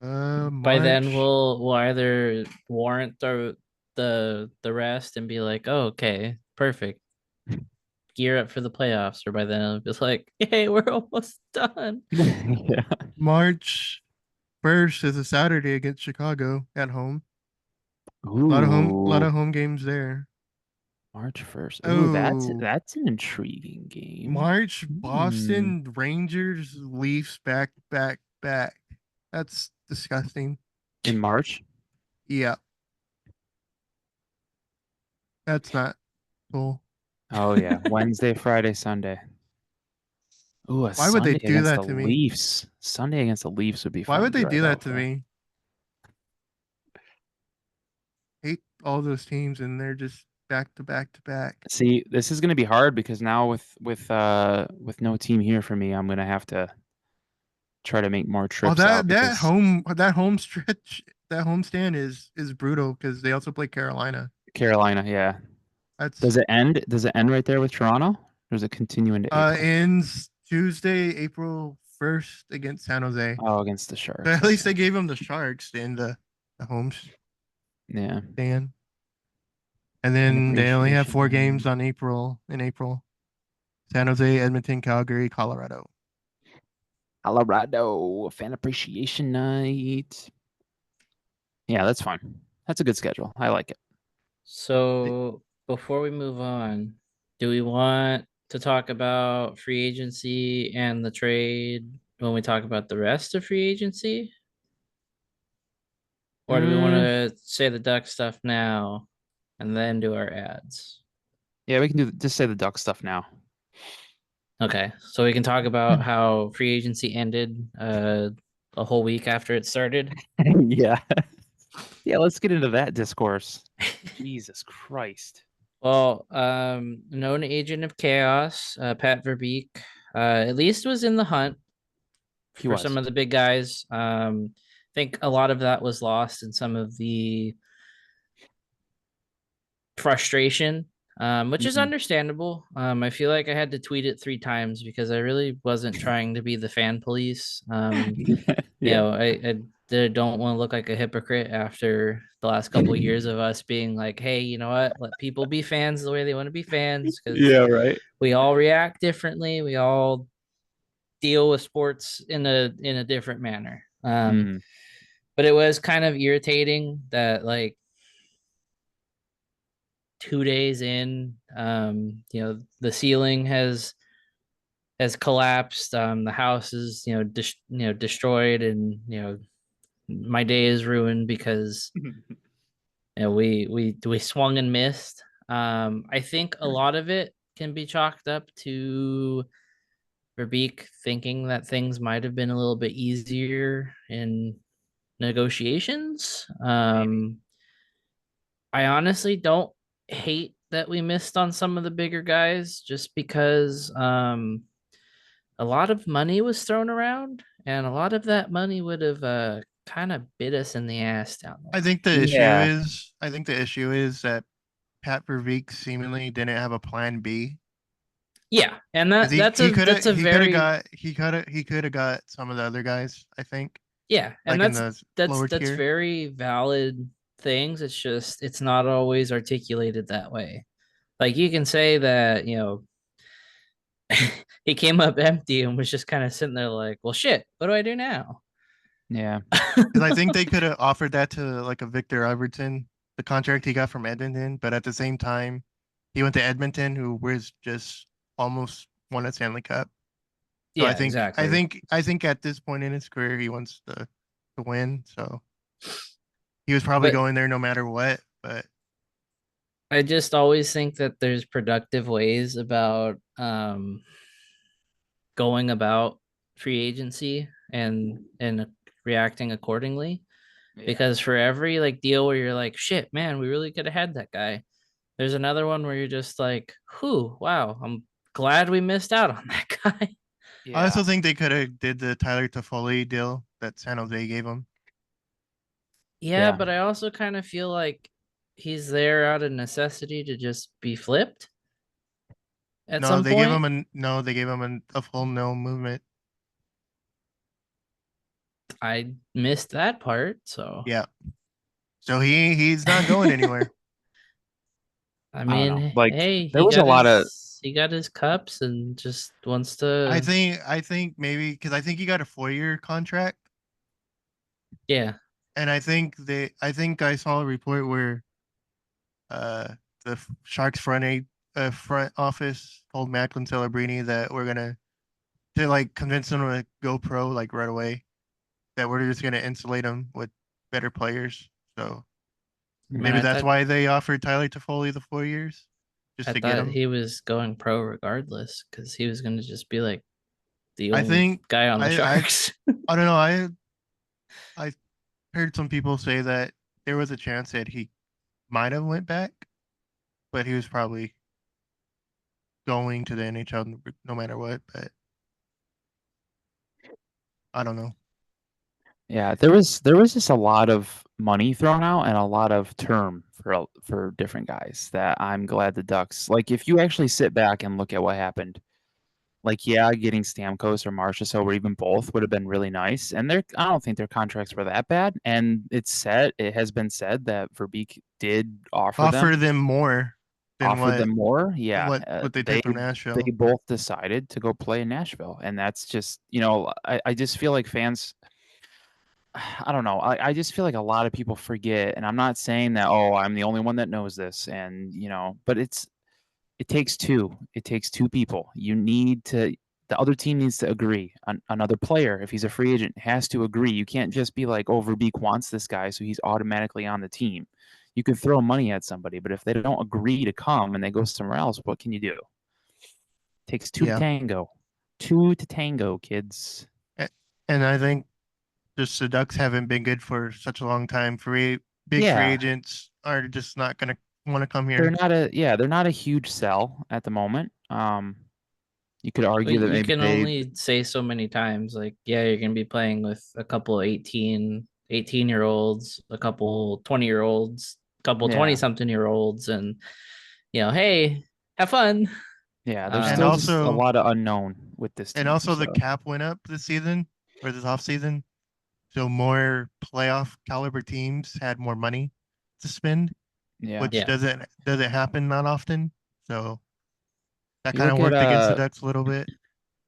By then March. we'll either warrant the rest and be like, oh, okay, perfect. Gear up for the playoffs, or by then it'll be like, hey, we're almost done. Yeah. March 1st is a Saturday against Chicago at home. A lot Ooh, of home games there. March 1st. Ooh, Oh, that's an intriguing game. March Hmm. Boston Rangers Leafs back back back. That's disgusting. In March? Yeah, that's not cool. Oh yeah. Wednesday, Friday, Sunday. Ooh, a Why would they Sunday do against that the to me? Leafs. Sunday against the Leafs would be Why fun would to they do drive that out to for. me? Hate all those teams and they're just back to back to back. See, this is gonna be hard because now with no team here for me, I'm gonna have to try to make more Oh, trips out because that home stretch, that home stand is brutal because they also play Carolina. Carolina, yeah. That's Does it end right there with Toronto? Or does it continue into April? ends Tuesday, April 1st against San Jose. Oh, against the So Sharks. at least Okay. they gave them the Sharks in the home Yeah. stand. And An then they only have appreciation 4 games night. on April. San Jose, Edmonton, Calgary, Colorado. Colorado fan appreciation night. Yeah, that's fun. That's a good schedule. I like it. So before we move on, do we want to talk about free agency and the trade when we talk about the rest of free agency? Or do we want Mm, to say the duck stuff now and then do our ads? yeah, we can just say the Duck stuff now. Okay, so we can talk about how free agency ended a whole week after it started. Yeah. Yeah, let's get into that discourse. Jesus Christ. Well, known agent of chaos, Pat Verbeek, at least was in the hunt He for some was. of the big guys. I think a lot of that was lost in some of the frustration, which is Mhm. understandable. I feel like I had to tweet it 3 times because I really wasn't trying to be the fan police. Yeah. I don't want to look like a hypocrite after the last couple of years of us being like, hey, you know what? Let people be fans the way they want to be fans because Yeah, right. we all react differently. We all deal with sports in a different manner. Mm. But it was kind of irritating that like 2 days in, the ceiling has collapsed. The house is destroyed, and my day is ruined because we swung and missed. I think a lot of it can be chalked up to Verbeek thinking that things might have been a little bit easier in negotiations. I honestly don't hate that we missed on some of the bigger guys just because a lot of money was thrown around and a lot of that money would have kind of bit us in the ass down the line. Yeah. I think the issue is that Pat Verbeek seemingly didn't have a plan B. Yeah, and 'Cause that that's a that's a very he could have got some of the other guys, I think, yeah, and like in that's the that's lower that's tier. very valid things. It's just it's not always articulated that way. Like you can say that, he came up empty and was just kind of sitting there like, well, shit, what do I do now? Yeah. Because I think they could have offered that to like a Victor Everton, the contract he got from Edmonton, but at the same time, he went to Edmonton, who was just almost won a Stanley Cup. So Yeah, exactly. I think at this point in his career, he wants to win. So he was probably But going there no matter what. But I just always think that there's productive ways about going about free agency and reacting accordingly. because for every like deal where you're like, shit, man, we really could have had that guy, there's another one where you're just like, whew, wow, I'm glad we missed out on that guy. I Yeah. also think they could have did the Tyler Toffoli deal that San Jose gave him. Yeah, Yeah. but I also kind of feel like he's there out of necessity to just be flipped at No, some they gave point. him they gave him a full no movement. I missed that part, so Yeah. So he's not going anywhere. I I don't know. mean, Like hey, there was a lot of he got his cups and just wants I to, think maybe because I think he got a 4-year contract, yeah, and I think I saw a report where the Sharks front office told Macklin Celebrini that we're gonna to like convince them to go pro like right away. That we're just gonna insulate them with better players. So man, maybe that's why they offered Tyler Toffoli the 4 years, just I to get thought him. he was going pro regardless because he was gonna just be like the I only think guy on the I Sharks. I don't know. I heard some people say that there was a chance that he might have went back, but he was probably going to the NHL no matter what. But I don't know. Yeah, there was just a lot of money thrown out and a lot of term for different guys that I'm glad the Ducks like if you actually sit back and look at what happened, like yeah, getting Stamkos or Marchessault or even both would have been really nice. And I don't think their contracts were that bad. And it has been said that Verbeek did Offer them more than offer them more. Yeah, what they took from they Nashville. both decided to go play in Nashville, and that's just I just feel like fans. I don't know. I just feel like a lot of people forget, and I'm not saying that. Oh, I'm the only one that knows this, and but it takes two. It takes two people. You need to. The other team needs to agree. Another player, if he's a free agent, has to agree. You can't just be like, "Oh, Verbeek wants this guy, so he's automatically on the team." You could throw money at somebody, but if they don't agree to come and they go somewhere else, what can you do? It takes two to Yeah, tango. Two to tango, kids. and I think just the Ducks haven't been good for such a long time. Big free Yeah, agents are just not gonna want to come they're here. not a huge sell at the moment. You could But argue that you maybe can they only say so many times, like, yeah, you're gonna be playing with a couple 18 year olds, a couple 20 year olds, a couple 20 yeah. something year olds, and hey, have fun. Yeah, there's And still Um, just a also lot of unknown with this and team. also the So cap went up this season or this off season, so more playoff caliber teams had more money to spend, yeah, which yeah, doesn't happen that often. So that you kind of look at worked against the Ducks a little bit.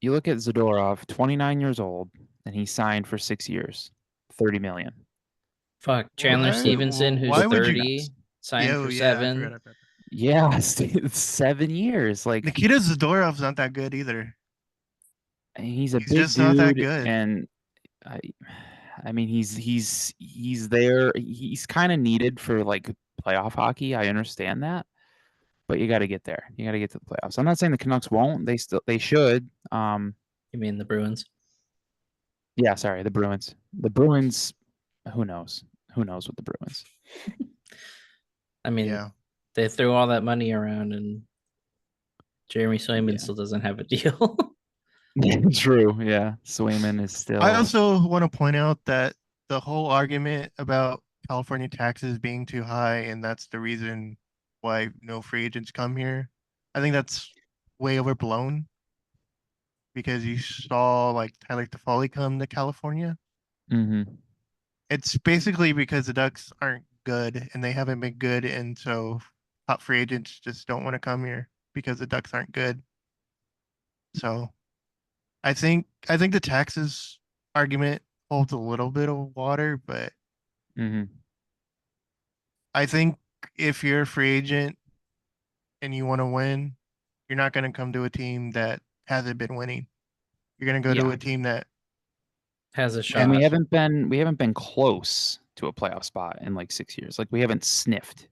Zadorov, 29 years old, and he signed for 6 years, 30 million fuck Chandler with with Stevenson, who's Why with the would you? 30, Canucks. signed Yeah, for yeah, I 7. forgot about that. Yeah, 7 years. Like Nikita Zadorov's not that good either. he's a He's big just not that dude, good. and I, I mean he's there. He's kind of needed for like playoff hockey. I understand that, but you got to get there. You got to get to the playoffs. I'm not saying the Canucks won't. They should. You mean the Bruins? Yeah, sorry, the Bruins. The Bruins. Who knows? Who knows with the Bruins? I mean, Yeah. they threw all that money around, and Jeremy Swayman Yeah. still doesn't have a deal. True. Yeah, Swayman is still. I also want to point out that the whole argument about California taxes being too high and that's the reason why no free agents come here. I think that's way overblown because you saw like Tyler Toffoli come to California. Hmm. It's basically because the Ducks aren't good and they haven't been good, and so top free agents just don't want to come here because the Ducks aren't good. So I think the taxes argument holds a little bit of water, but Hmm. I think if you're a free agent and you want to win, you're not going to come to a team that hasn't been winning. You're going to go to Yeah, a team that Has a and shot. we haven't been close to a playoff spot in like 6 years. Like we haven't sniffed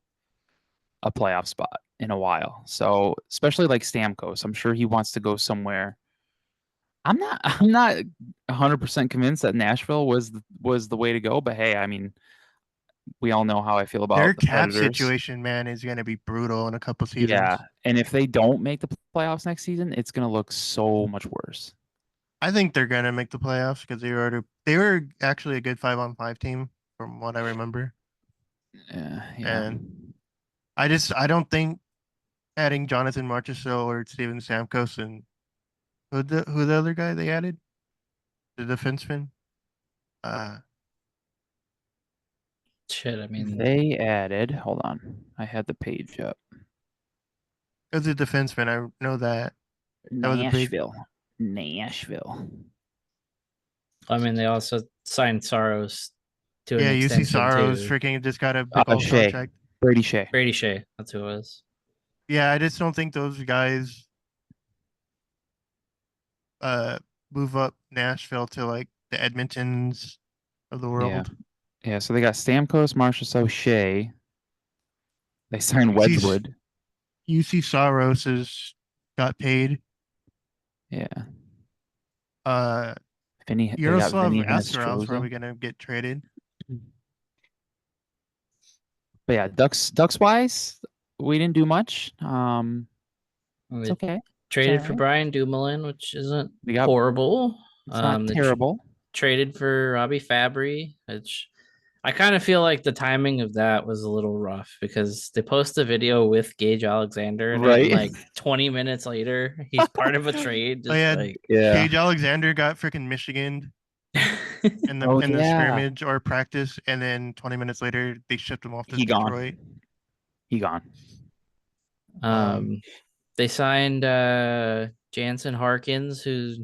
a playoff spot in a while. So especially like Stamkos, I'm sure he wants to go somewhere. I'm not 100% convinced that Nashville was the way to go, but hey, I mean, we all know how I feel about Their the cap Predators. situation, man, is gonna be brutal in a couple seasons. Yeah, and if they don't make the playoffs next season, it's gonna look so much worse. I think they're gonna make the playoffs because they were actually a good 5-on-5 team from what I remember. Yeah. And I don't think adding Jonathan Marchessault or Steven Stamkos and who the other guy they added? The defenseman? Shit, I mean, They added. Hold on, I had the page up. It was a defenseman, I know that. That was a big Nashville. I mean, they also signed Soros to an Yeah, UC extension Saros too. freaking just got a big old Shea. contract. Brady Shea. Brady Shea, that's who it was. Yeah, I just don't think those guys move up Nashville to like the Edmontons of the world. Yeah, so they got Stamkos, Marchessault, Shea. They signed UC Wedgwood. UC Saros has got paid. Yeah. Yaroslav they got Vinny Astarov's Hinostroza. probably gonna get traded. But yeah, Ducks wise, we didn't do much. And It's they okay. traded for alright. Brian Dumoulin, which isn't We got horrible. It's not They terrible. traded for Robbie Fabry, which I kind of feel like the timing of that was a little rough because they post a video with Gage Alexander in it, and Right. like 20 minutes later, he's part of a trade. Just yeah, like Gage Alexander got freaking Michigan in the scrimmage or practice, and then 20 minutes later they shipped him off to Detroit. He gone. They signed Jansen Harkins, who's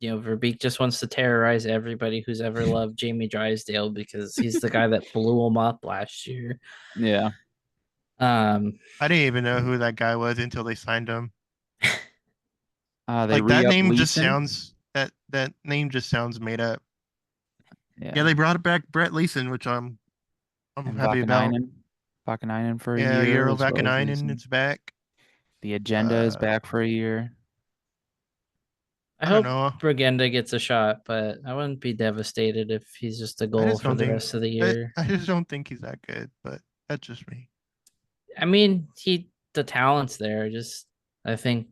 Verbeek just wants to terrorize everybody who's ever loved Jamie Drysdale because he's the guy that blew him up last year. Yeah. I didn't even know who that guy was until they signed him. Like that name just sounds that name just sounds made up. Yeah, they brought back Brett Leeson, which I'm happy about. Vakanainen for a year. Yeah, Eero Vakanainen, it's back. The agenda is back for a year. I hope Bragenda gets a shot, but I wouldn't be devastated if he's just a goal for the rest of the year. I just don't think he's that good, but that's just me. I mean, the talent's there. I think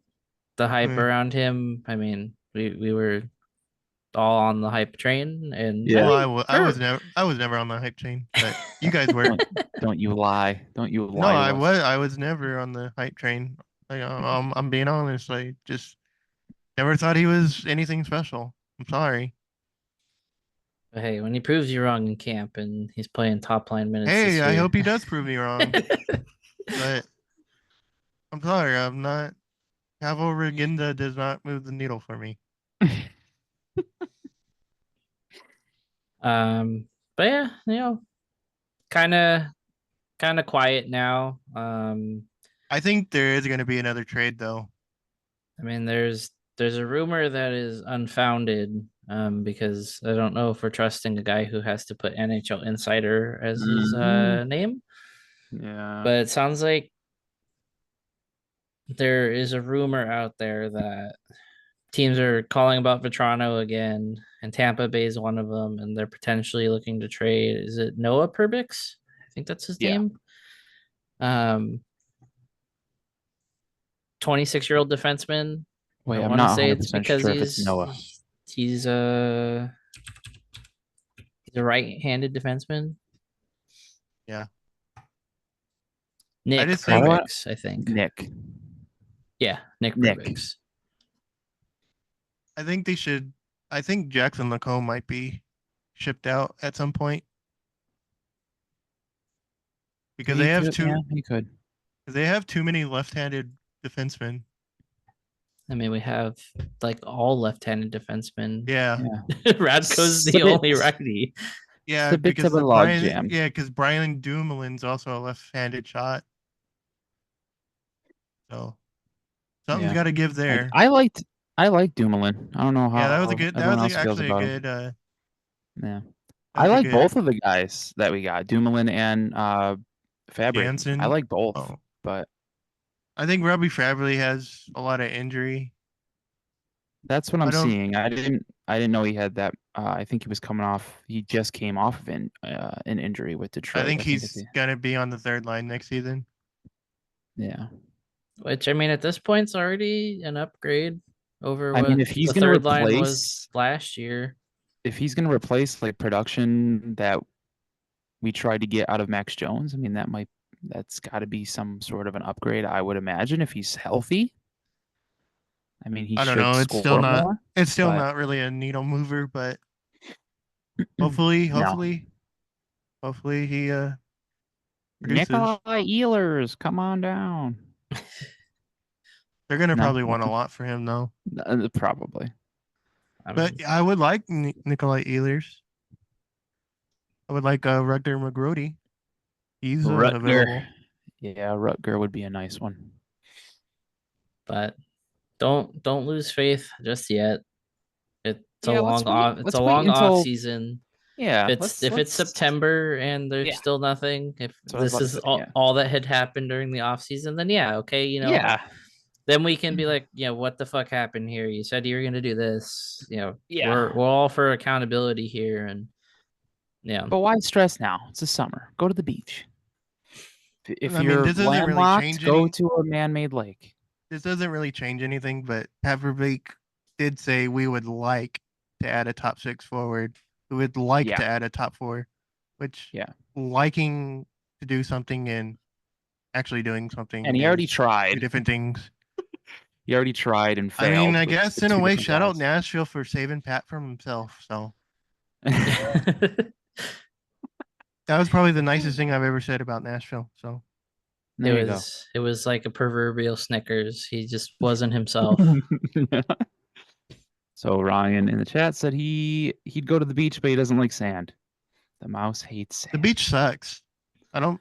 the hype around him. I mean, we were all on the hype train, and I was never on the hype train, but you guys were. Don't you lie? Don't you lie? No, I was never on the hype train. I'm being honest. I just never thought he was anything special. I'm sorry. But hey, when he proves you wrong in camp and he's playing top line minutes. Hey, I hope he does prove me wrong. But I'm sorry, I'm not. Pavel Regenda does not move the needle for me. But yeah, kind of quiet now. I think there is going to be another trade though. I mean, there's a rumor that is unfounded, because I don't know if we're trusting a guy who has to put NHL Insider as his name. Yeah. But it sounds like there is a rumor out there that teams are calling about Vetrano again, and Tampa Bay is one of them, and they're potentially looking to trade. Is it Noah Perbix? I think that's his name. 26-year-old defenseman. Wait, I I'm want to not say it's 100% because sure if it's Noah. He's a right-handed defenseman. Yeah. Nick Perbix, I think. Nick. Yeah, Nick Perbix. I think they should. I think Jackson Lacombe might be shipped out at some point because they have two. Yeah, he could. They have too many left-handed defensemen. I mean, we have like all left-handed defensemen. Yeah. Radko's the only righty. Yeah, because because Brian Dumoulin's also a left-handed shot. So something's got to give there. I like Dumoulin. I don't know how. Yeah, that was a good. That was actually a good. Yeah, I like both of the guys that we got, Dumoulin and Fabry. Jansen. I like both, but I think Robbie Fabry has a lot of injury. That's what I'm seeing. I I didn't know he had that. I think he was coming off. He just came off of an injury with Detroit. I think at he's the- gonna be on the third line next season. yeah. Which I mean, at this point, it's already an upgrade over I what mean, if he's the gonna third line replace- was last year. If he's going to replace like production that we tried to get out of Max Jones, I mean that's got to be some sort of an upgrade, I would imagine, if he's healthy. I mean, he I don't should know. It's score still not. more. It's still but- not really a needle mover, but hopefully, No. hopefully he produces. Nikolai Ehlers, come on down. They're gonna No, probably want a nothing. lot for him though. Probably. I But mean, I would like Nikolai Ehlers. I would like Rutger McGrody. He's available. Rutger. Yeah, Rutger would be a nice one. but don't lose faith just yet. It's Yeah, a let's long wait- off. It's let's a wait long until- off season. Yeah. If it's September and there's Yeah. still nothing, if That's what I was this about to is say, all, yeah. all that had happened during the off season, then yeah, okay, Yeah. then we can be like, what the fuck happened here? You said you were gonna do this. Yeah. We're all for accountability here, and yeah. But why stress now? It's the summer. Go to the beach. If I mean, you're this doesn't really landlocked, change go any- to a man-made lake. This doesn't really change anything, but Paverbeek did say we would like to add a top 6 forward. We would like Yeah. to add a top 4, which Yeah. liking to do something and actually doing something. And he already is two tried. different things. He already tried and I failed. mean, I with- guess with in a two way, different shout out guys. Nashville for saving Pat from himself. So that was probably the nicest thing I've ever said about Nashville. So There you go. it was like a proverbial Snickers. He just wasn't himself. So Ryan in the chat said he'd go to the beach, but he doesn't like sand. The mouse hates sand. the beach sucks. I don't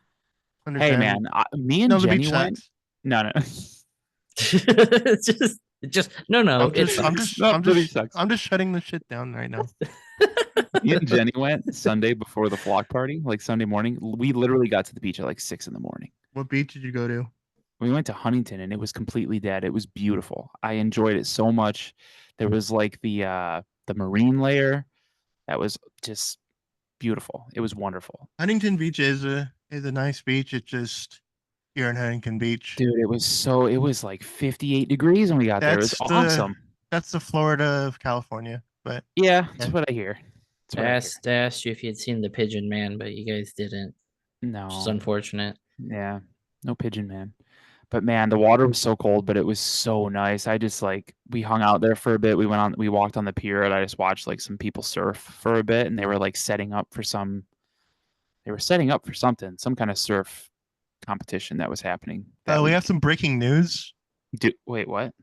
Hey understand. man, me and no, the Jenny beach went. sucks. No. just no. I'm just, I'm sucks. just, No, I'm the beach just, sucks. I'm just shutting the shit down right now. Me and Jenny went Sunday before the flock party, like Sunday morning. We literally got to the beach at like 6 a.m. What beach did you go to? We went to Huntington and it was completely dead. It was beautiful. I enjoyed it so much. There was like the marine layer that was just beautiful. It was wonderful. Huntington Beach is a nice beach. It's just you're in Huntington Beach. Dude, it was like 58 degrees when we got there. It was That's the- awesome. That's the Florida of California. But Yeah, that's Yeah. what I hear. That's what I hear. I asked you if you'd seen the Pigeon Man, but you guys didn't, No. which is unfortunate. Yeah, no pigeon man. But man, the water was so cold, but it was so nice. I just like we hung out there for a bit. We walked on the pier and I just watched like some people surf for a bit and they were like setting up for something, some kind of surf competition that was happening. that we week. have some breaking news. Wait, what?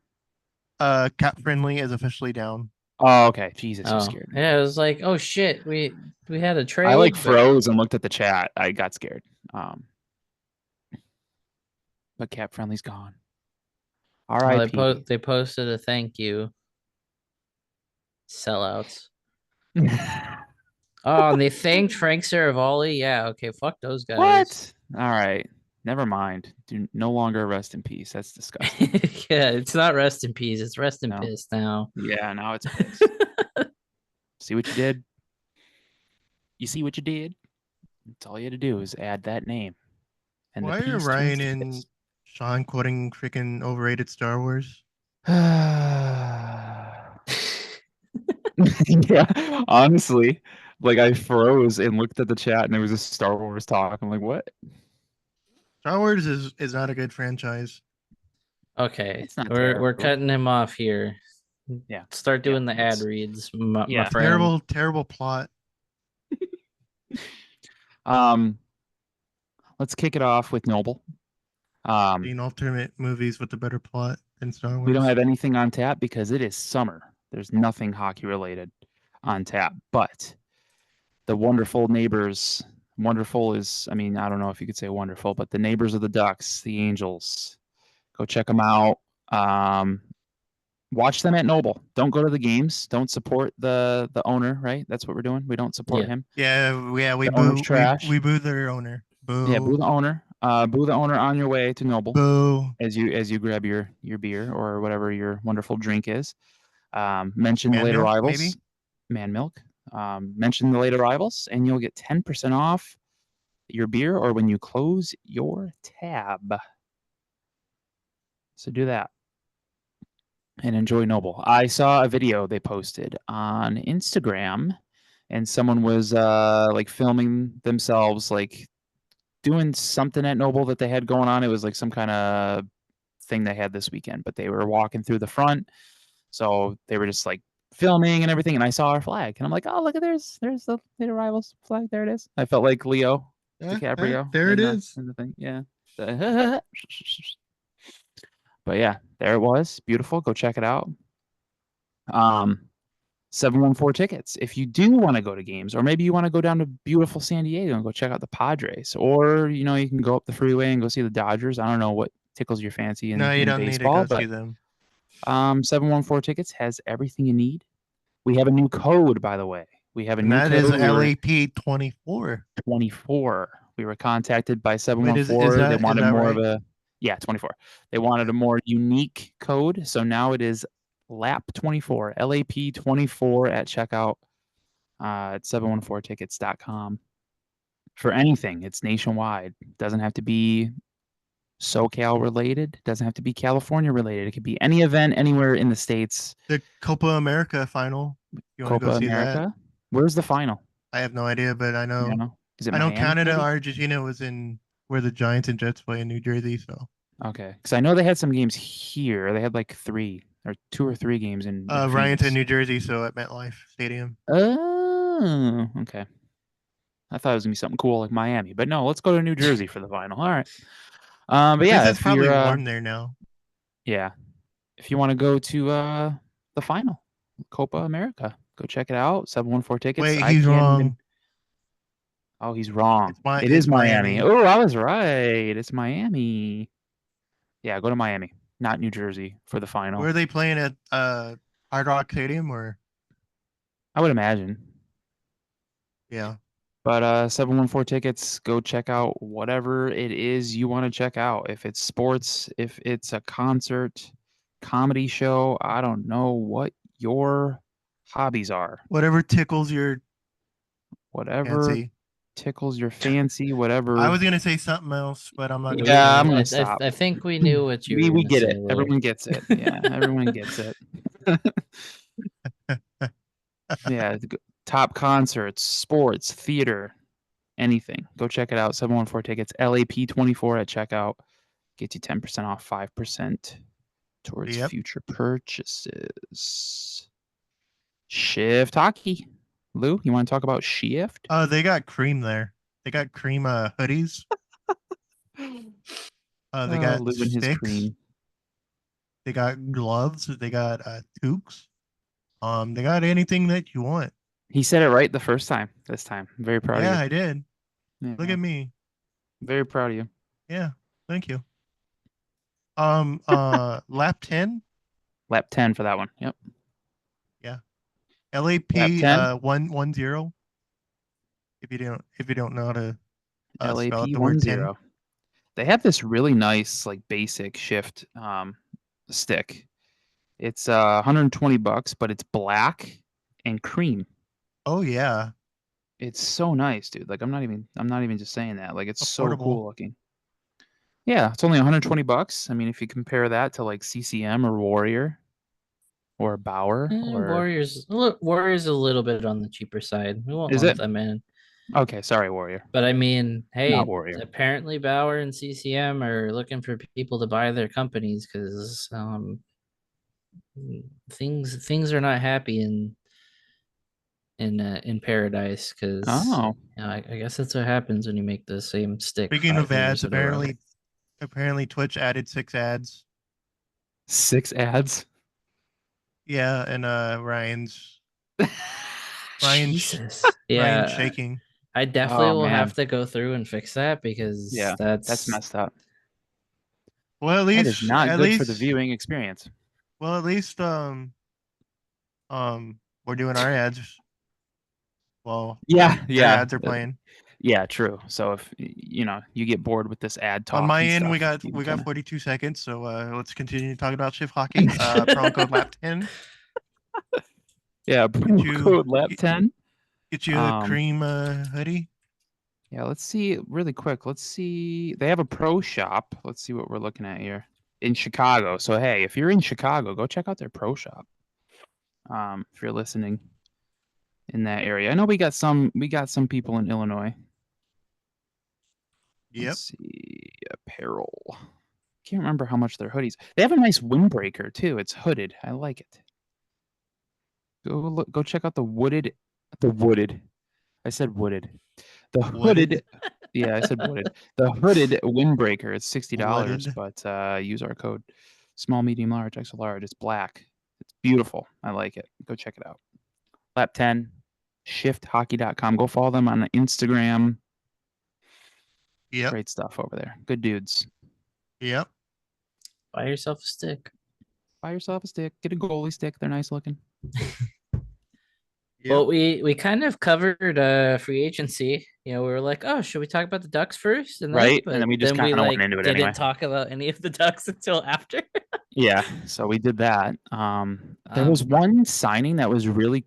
Cat Friendly is officially down. Oh, okay. Jesus, you Oh, scared me. yeah, it was like, oh shit, we had a trade. I like but- froze and looked at the chat. I got scared. But Cap Friendly's gone. All Well, right. they posted a thank you. Sellouts. Oh, and they thanked Frank Saravalli. Yeah, okay, fuck those guys. What? All right. Never mind. Do no longer rest in peace. That's disgusting. Yeah, it's not rest in peace. It's rest in No. piss now. Yeah, now it's piss. See what you did? You see what you did? That's all you had to do is add that name. And the Why are piece Ryan turns to and piss. Sean quoting freaking overrated Star Wars? Yeah, honestly, like I froze and looked at the chat and there was a Star Wars talk. I'm like, what? Star Wars is not a good franchise. Okay, It's not we're terrible. cutting him off here. Yeah, Start doing the ad it's- reads, my yeah. friend. Terrible plot. Let's kick it off with Noble. Being alternate movies with a better plot than Star Wars. We don't have anything on tap because it is summer. There's nothing hockey related on tap, but the wonderful neighbors. Wonderful is, I mean, I don't know if you could say wonderful, but the neighbors of the Ducks, the Angels, go check them out. Watch them at Noble. Don't go to the games. Don't support the owner, right? That's what we're doing. We don't support Yeah. We The owner's boo. trash. We boo their owner. Boo. Yeah, boo the owner. Boo the owner on your way to Noble. Boo. as you grab your beer or whatever your wonderful drink is. Mention the late Manhill, arrivals. maybe? Man Milk. Mention the late arrivals, and you'll get 10% off your beer or when you close your tab. So do that and enjoy Noble. I saw a video they posted on Instagram, and someone was like filming themselves like doing something at Noble that they had going on. It was like some kind of thing they had this weekend, but they were walking through the front, so they were just like filming and everything. And I saw our flag, and I'm like, oh, look at there's the late arrivals flag. There it is. I felt like Leo DiCaprio. There it in is. the thing. Yeah. But yeah, there it was. Beautiful. Go check it out. 714 tickets. If you do want to go to games, or maybe you want to go down to beautiful San Diego and go check out the Padres, or you can go up the freeway and go see the Dodgers. I don't know what tickles your fancy in, No, you in don't baseball, need to go see but them. 714 tickets has everything you need. We have a new code, by the way. We have a And new that code. is We were LAP 24. 24. We were contacted by Wait, 714. They is wanted that more right? of a 24. They wanted a more unique code, so now it is LAP24, LAP24 at checkout at 714tickets.com. For anything, it's nationwide. Doesn't have to be SoCal related. Doesn't have to be California related. It could be any event anywhere in the States. The Copa America final. You want to Copa go see that? America. Where's the final? I have no idea, but I know You know? Is it I know Miami, Canada, maybe? Argentina was in where the Giants and Jets play in New Jersey. So Okay, because I know they had some games here. They had like 2 or 3 games in Ryan's Phoenix. in New Jersey, so at MetLife Stadium. Oh, okay. I thought it was gonna be something cool like Miami, but no, let's go to New Jersey for the final. All right. But Because yeah, it's if probably you're warm there now. yeah, if you want to go to the final, Copa America, go check it out. 714 tickets. Wait, I he's can't wrong. even. Oh, he's wrong. It it's is Miami. Miami. Oh, I was right. It's Miami. Yeah, go to Miami, not New Jersey for the final. Where are they playing at Hard Rock Stadium or I would imagine. yeah. But 714 tickets, go check out whatever it is you want to check out. If it's sports, if it's a concert, comedy show, I don't know what your hobbies are. Whatever tickles your Whatever fancy. tickles your fancy, whatever. I was gonna say something else, but I'm not gonna Yeah, say I'm it. gonna stop. I think we knew what you we were we gonna get say, it. Lou. Everyone gets it. Yeah, everyone gets it. Yeah, top concerts, sports, theater, anything. Go check it out. 714 tickets, LAP24 at checkout. Gets you 10% off, 5% towards Yep. future purchases. Shift Hockey. Lou, you want to talk about Shift? They got cream there. They got cream hoodies. They got Lou and his sticks. cream. They got gloves. They got toques. They got anything that you want. He said it right the first time. This time, I'm very proud Yeah, of you. I did. Yeah, Look at me. very proud of you. Yeah, thank you. Lap 10. Lap 10 for that one. Yep. LAP Lap 10? 110. If you don't know how to spell LAP out the word 10. 10. They have this really nice like basic Shift stick. It's $120, but it's black and cream. Oh yeah. It's so nice, dude. Like I'm not even just saying that. Like it's so Affordable. cool looking. Yeah, it's only $120. I mean, if you compare that to like CCM or Warrior or Bauer or Warriors a little bit on the cheaper side. We won't Is lump it? them in. Okay, sorry, Warrior. But I mean, hey, Not Warrior. apparently Bauer and CCM are looking for people to buy their companies because things are not happy in paradise because Oh. I guess that's what happens when you make the same stick. Speaking of 5 years ads, in a row. apparently Twitch added 6 ads. 6 ads. Yeah, and Ryan's Jesus. Yeah, Ryan's shaking. I definitely Oh, will man. have to go through and fix that because Yeah, That's messed up. Well, at That least is not at good least, for the viewing experience. Well, at least we're doing our ads. Well, Yeah, their yeah. ads are playing. Yeah, true. So if you get bored with this ad talk On my and end, we stuff, got you we can got kinda- 42 seconds, so let's continue talking about Shift Hockey. Promo code lap 10. Yeah, promo you- code lap get- 10. Get you a Um, cream hoodie. Yeah, let's see really quick. Let's see. They have a pro shop. Let's see what we're looking at here in Chicago. So hey, if you're in Chicago, go check out their pro shop. If you're listening in that area, I know we got some people in Illinois. Yep. Let's see apparel. Can't remember how much their hoodies. They have a nice windbreaker too. It's hooded. I like it. Go check out the wooded. I said wooded. The Wooded. hooded. Yeah, I said wooded. The hooded windbreaker. It's $60, Wooded. but use our code small, medium, large, extra large. It's black. It's beautiful. I like it. Go check it out. Lap 10, shifthockey.com. Go follow them on Instagram. Yep. Great stuff over there. Good dudes. Yep. Buy yourself a stick. Buy yourself a stick. Get a goalie stick. They're nice looking. Yep. Well, we kind of covered free agency. We were like, oh, should we talk about the Ducks first? And Right, and then we just kinda went like into it didn't anyway. talk about any of the Ducks until after. Yeah, so we did that. There was one signing that was really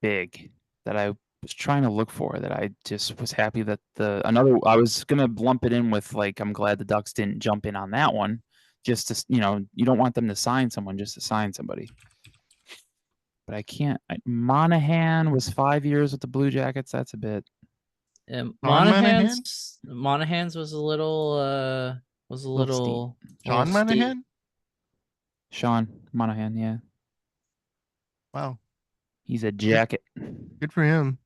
big that I was trying to look for that I just was happy that I was gonna lump it in with like I'm glad the Ducks didn't jump in on that one. Just to you don't want them to sign someone just to sign somebody. But I can't. Monahan was 5 years with the Blue Jackets. That's a bit. Monahan? Monahan's was a little Sean little steep. Monahan? Sean Monahan, yeah. Wow. He's a jacket. Good for him.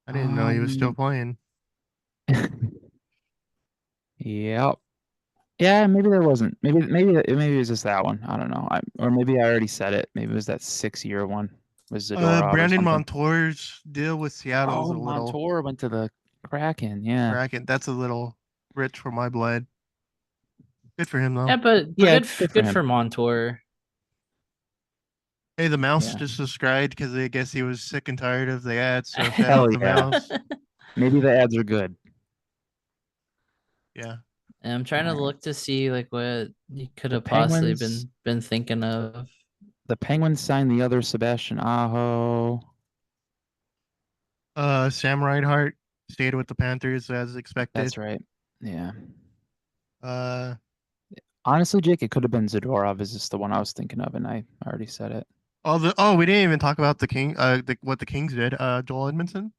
I didn't know he was still Um, playing. Yep. Yeah, maybe there wasn't. Maybe it was just that one. I don't know. Or maybe I already said it. Maybe it was that 6-year one. Was Zadorov or Brandon something. Montour's deal with Seattle is Oh, a little Montour went to the Kraken. Yeah. bracket. That's a little rich for my blood. Good for him though. Yeah, but Yeah, good for Montour. Hey, the mouse Yeah. just subscribed because I guess he was sick and tired of the ads. So shout Hell out the yeah. mouse. Maybe the ads are good. Yeah. And I'm trying to Alright. look to see like what you could The have possibly Penguins- been thinking of. The Penguins signed the other Sebastian Aho. Sam Reinhart stayed with the Panthers as expected. That's right. Yeah. Uh, Honestly, Jake, it could have been Zadorov. Is just the one I was thinking of, and I already said it. we didn't even talk about the King. What the Kings did. Joel Edmondson.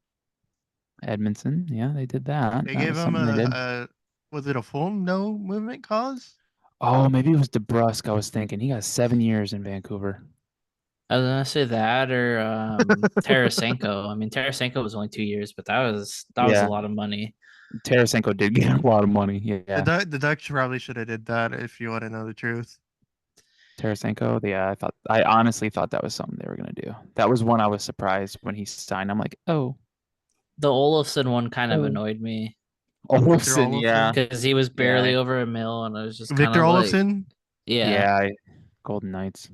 Edmondson, yeah, they did that. They That gave was him something they did. was it a full no movement cause? Oh, maybe it was DeBrusque. I was thinking he got 7 years in Vancouver. I was gonna say that or Tarasenko. I mean, Tarasenko was only 2 years, but that was a Yeah. lot of money. Tarasenko did get a lot of money. Yeah, The Ducks probably should have did that if you want to know the truth. Tarasenko. Yeah, I honestly thought that was something they were gonna do. That was one I was surprised when he signed. I'm like, oh, The Olofsson one kind of Oh. annoyed me Olofsson, Olofsson. yeah, because he was barely over $1 million, and I was just kind Victor of like, Olofsson. yeah. Golden Knights.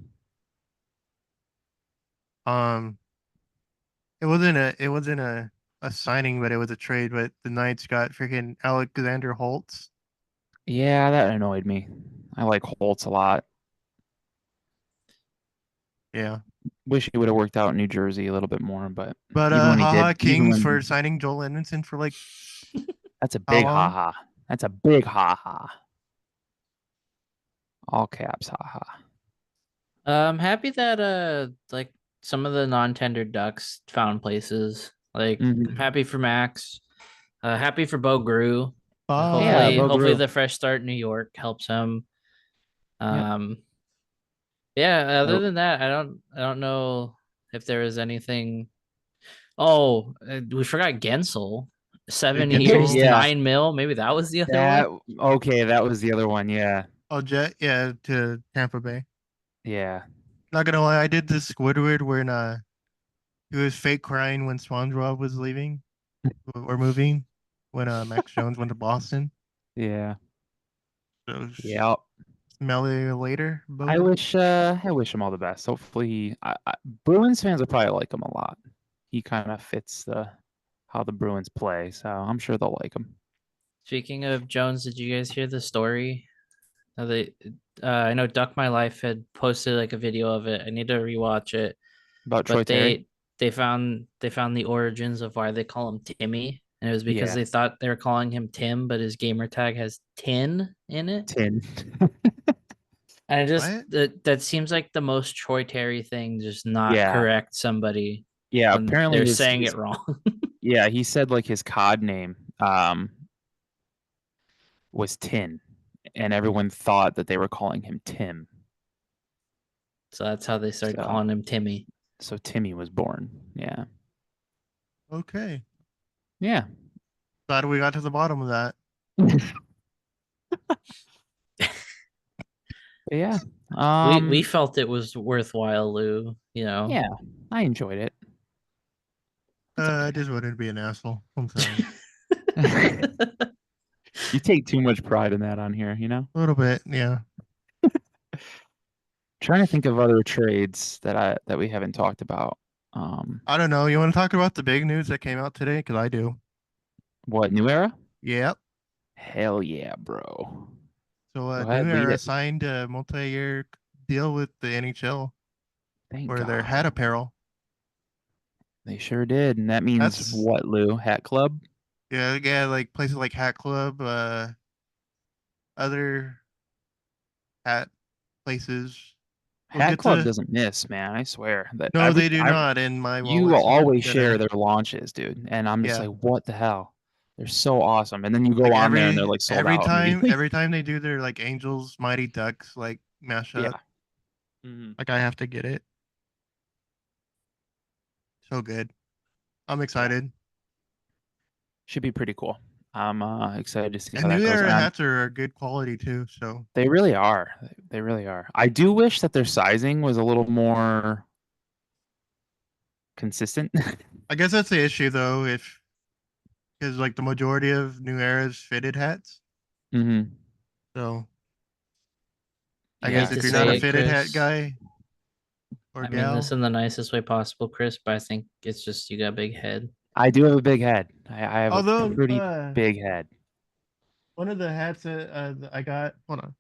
It wasn't a signing, but it was a trade. But the Knights got freaking Alexander Holtz. Yeah, that annoyed me. I like Holtz a lot. Yeah. Wish he would have worked out in New Jersey a little bit more, but But even when he haha did, Kings even for when- signing Joel Edmondson for like that's a How big long? haha. That's a big haha. All caps haha. I'm happy that like some of the non-tendered Ducks found places. Like Mhm. I'm happy for Max. Happy for Bo Grew. Yeah, Bo Hopefully Grew. the fresh start in New York helps him. Yep. Yeah, other Oh. than that, I don't know if there was anything. Oh, we forgot Gensel. 7 Gensel? years, Yeah. 9 mil. Maybe that was the other one. Okay, that was the other one. Yeah, Jet, yeah, to Tampa Bay. yeah. Not gonna lie, I did this Squidward when he was fake crying when SpongeBob was leaving or moving when Max Jones went to Boston. Yeah. So Yep. smell you later. I wish him all the best. Hopefully, Bruins fans will probably like him a lot. He kind of fits how the Bruins play, so I'm sure they'll like him. Speaking of Jones, did you guys hear the story? I know Duck My Life had posted like a video of it. I need to rewatch it. About Troy But Terry? they found the origins of why they call him Timmy. And it was because Yeah. they thought they were calling him Tim, but his gamer tag has tin in it. 10. And I just What? that seems like the most Troy Terry thing, just not Yeah. correct somebody Yeah, when apparently they're his, saying his it wrong. yeah, he said like his COD name was Tin, and everyone thought that they were calling him Tim. So that's how they started So calling him Timmy. so Timmy was born. Yeah. Okay. Yeah. Glad we got to the bottom of that. But yeah. We felt it was worthwhile, Lou. Yeah, I enjoyed it. It's I okay. just wanted to be an asshole. I'm sorry. You take too much pride in that on here, you know? A little bit, yeah. Trying to think of other trades that we haven't talked about. I don't know. You want to talk about the big news that came out today? Because I do. What, New Era? Yep. Hell yeah, bro. So Go New ahead, lead Era it. signed a multi-year deal with the NHL Thank for their hat God. apparel. They sure did. And that means That's what, Lou? Hat Club? yeah, like places like Hat Club, other hat places will Hat get Club to. doesn't miss, man. I swear that No, they do not. In my you wallet will store, always get a share their launches, dude. And I'm just yeah. like, what the hell? They're so awesome. And then you go Like on there and they're like sold out immediately. every time they do their like Angels Mighty Ducks like mashup, Yeah. Mhm. like I have to get it. So good. I'm Yeah. excited. Should be pretty cool. I'm excited to see And how that New goes. Era And hats are good quality too. So they really are. They really are. I do wish that their sizing was a little more consistent. I guess that's the issue though, if because like the majority of New Era's fitted hats. hmm So I I Yeah. guess hate if to you're not say a it, fitted hat Chris. guy or I mean this gal, in the nicest way possible, Chris, but I think it's just you got a big head. I do have a big head. I have a although pretty big head. one of the hats that I got, hold on.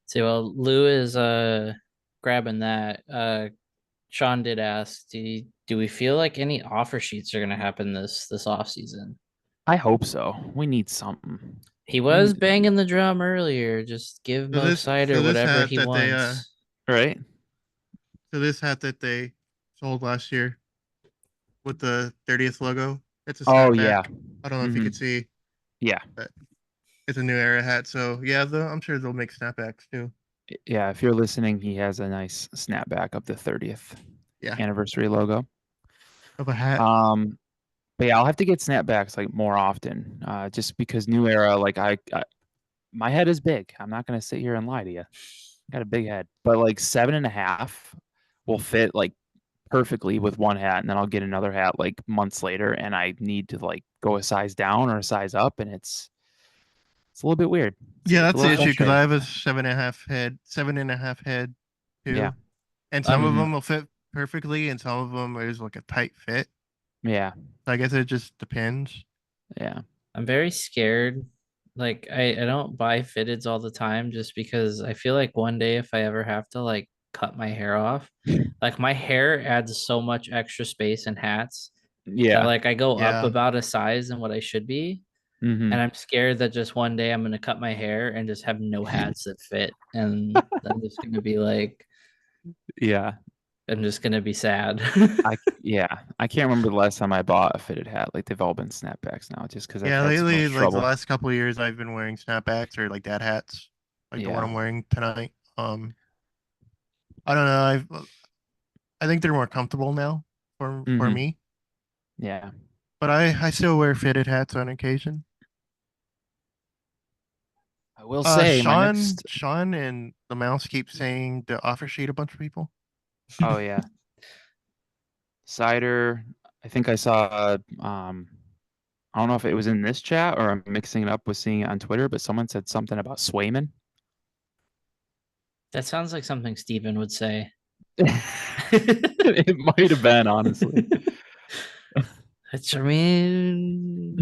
See, well, Lou is grabbing that. Sean did ask, do we feel like any offer sheets are gonna happen this off season? I hope so. We need something. He We was need to see. banging the drum earlier. Just give Mo So Sider this whatever hat he that they wants. Right? so this hat that they sold last year with the 30th logo, it's a Oh yeah. snapback. I don't know if you hmm could see, Yeah. but it's a New Era hat. So yeah, I'm sure they'll make snapbacks too. Yeah. If you're listening, he has a nice snapback of the 30th Yeah, anniversary logo. of a hat. But yeah, I'll have to get snapbacks like more often. Just because New Era, like my head is big. I'm not gonna sit here and lie to you. I got a big head, but like 7.5 will fit like perfectly with one hat, and then I'll get another hat like months later, and I need to like go a size down or a size up, and it's a little bit weird. Yeah, It's a that's the little issue because frustrating. I have a 7.5 head Yeah. too, and some of I'm them will fit perfectly, and some of them is like a tight fit. Yeah. So I guess it just depends. Yeah. I'm very scared. Like I don't buy fitteds all the time just because I feel like one day if I ever have to like cut my hair off, like my hair adds so much extra space in hats that Yeah. like I go up Yeah, about a size than what I should be. hmm And I'm scared that just one day I'm gonna cut my hair and just have no hats that fit. And I'm just gonna be like, Yeah. I'm just gonna be sad. I can't remember the last time I bought a fitted hat. Like they've all been snapbacks now, just because I've yeah. had so Lately, much like the trouble. last couple of years, I've been wearing snapbacks or like dad hats, like the one Yeah. I'm wearing tonight. I don't know. I think they're more comfortable now for hmm me, Yeah. but I still wear fitted hats on occasion. I will say my Sean, next. Sean, and the mouse keep saying the offer sheet a bunch of people. Oh yeah, cider. I think I saw. I don't know if it was in this chat or I'm mixing it up with seeing it on Twitter, but someone said something about Swayman. That sounds like something Steven would say. It might have been, honestly. I mean,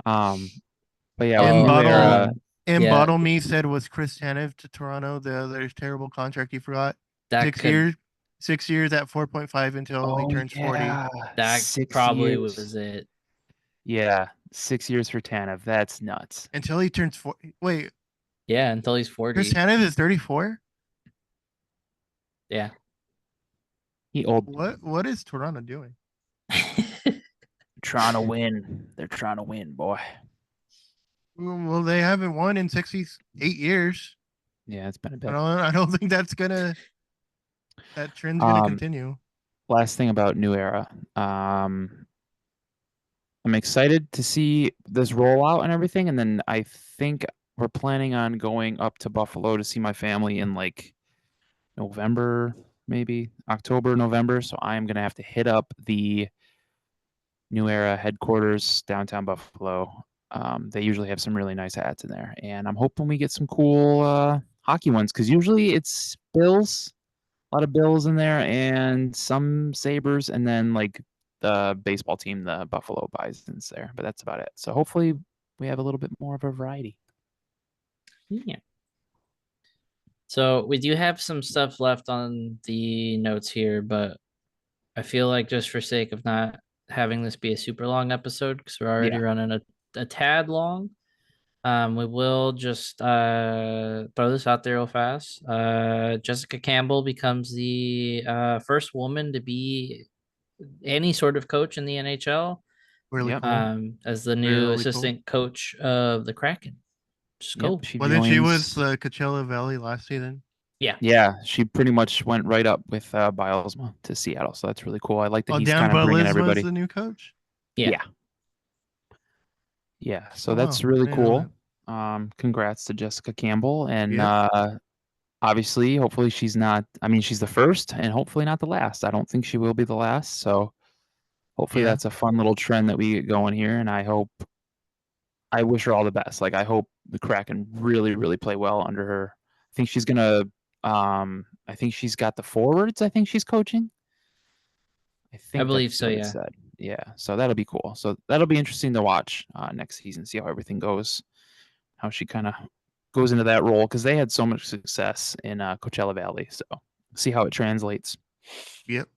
Um, But yeah, And with New Bottle- Era, And Yeah. Bottle Me said was Chris Tanev to Toronto, the other terrible contract he forgot. that 6 could years, 6 years at 4.5 until he turns 40. that 6 probably years. was it. Yeah, 6 years for Tanev. That's nuts. Until he turns 40. Wait, Yeah, until he's 40. Chris Tanev is 34? Yeah. He old. What is Toronto doing? Trying to win. They're trying to win, boy. Well, they haven't won in 68 years. Yeah, it's been a bit. I don't think that trend's gonna continue. Last thing about New Era. I'm excited to see this rollout and everything, and then I think we're planning on going up to Buffalo to see my family in like November, maybe October, November. So I am gonna have to hit up the New Era headquarters downtown Buffalo. They usually have some really nice hats in there, and I'm hoping we get some cool hockey ones because usually it's Bills, a lot of Bills in there, and some Sabres, and then like the baseball team, the Buffalo Bisons there. But that's about it. So hopefully we have a little bit more of a variety. Yeah. So we do have some stuff left on the notes here, but I feel like just for sake of not having this be a super long episode, because we're already running a tad long, we will just throw this out there real fast. Jessica Campbell becomes the first woman to be any sort of coach in the NHL. Really Yep. cool. As the new Really cool. assistant coach of the Kraken. Just cool. She Well, then she was joins- the Coachella Valley last season. Yeah, she pretty much went right up with Bilesma to Seattle, so that's really cool. I like that Oh, he's Dan kind of bringing Bilesma's everybody. the new coach? Yeah. Yeah, so Oh, that's wow. really I didn't know cool. Congrats to Jessica Campbell, and Yep. obviously, hopefully she's not. I mean, she's the first, and hopefully not the last. I don't think she will be the last. So hopefully Yeah. that's a fun little trend that we get going here, and I wish her all the best. Like I hope the Kraken really, really play well under her. I think she's gonna. I think she's got the forwards. I think she's coaching. I think believe that's so, what it yeah. said. Yeah, so that'll be cool. So that'll be interesting to watch next season. See how everything goes. How she kind of goes into that role because they had so much success in Coachella Valley. So see how it translates. Yep.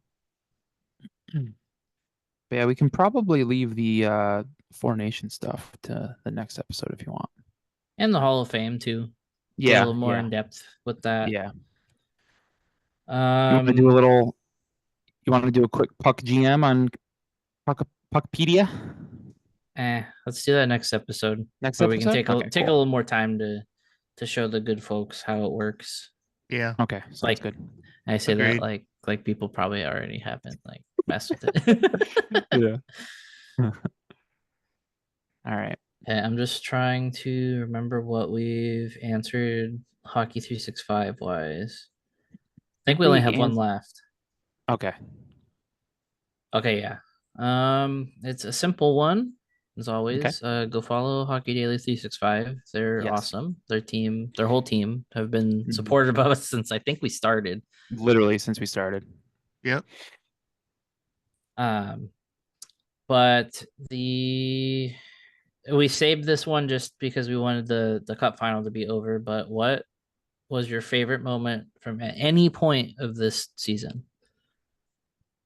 But yeah, we can probably leave the Four Nation stuff to the next episode if you want. And the Hall of Fame too. Yeah, A little more yeah, in depth with that. yeah. You want to do a little? You want to do a quick Puck GM on Puckpedia? Let's do that next episode. Next where we can episode? take a little more time to show the good folks how it works. Yeah. Okay, sounds Like- good. I say Agreed. that like people probably already haven't like messed with it. Yeah. All right. Okay, I'm just trying to remember what we've answered Hockey 365 wise. I think we only have one left. Okay. Okay, yeah. It's a simple one as always. Go follow Hockey Daily 365. They're Yes. awesome. Their whole team have been Mhm. supportive of us since I think we started. Literally since we started. Yep. But we saved this one just because we wanted the cup final to be over. But what was your favorite moment from at any point of this season?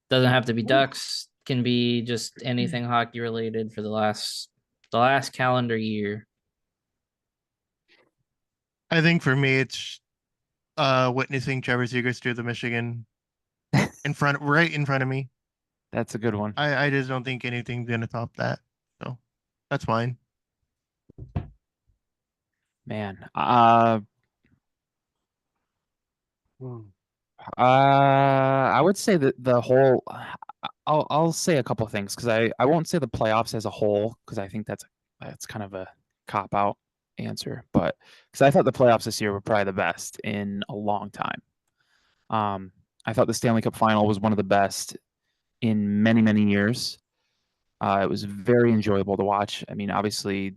Doesn't have to be Ducks, can be just anything hockey related for the last calendar year. I think for me, it's witnessing Trevor Zegras do the Michigan right in front of me. That's a good one. I just don't think anything's gonna top that. So that's fine. Man. I would say that the whole I'll say a couple of things because I won't say the playoffs as a whole because I think that's kind of a cop out answer, but because I thought the playoffs this year were probably the best in a long time. I thought the Stanley Cup final was one of the best in many, many years. It was very enjoyable to watch. I mean, obviously,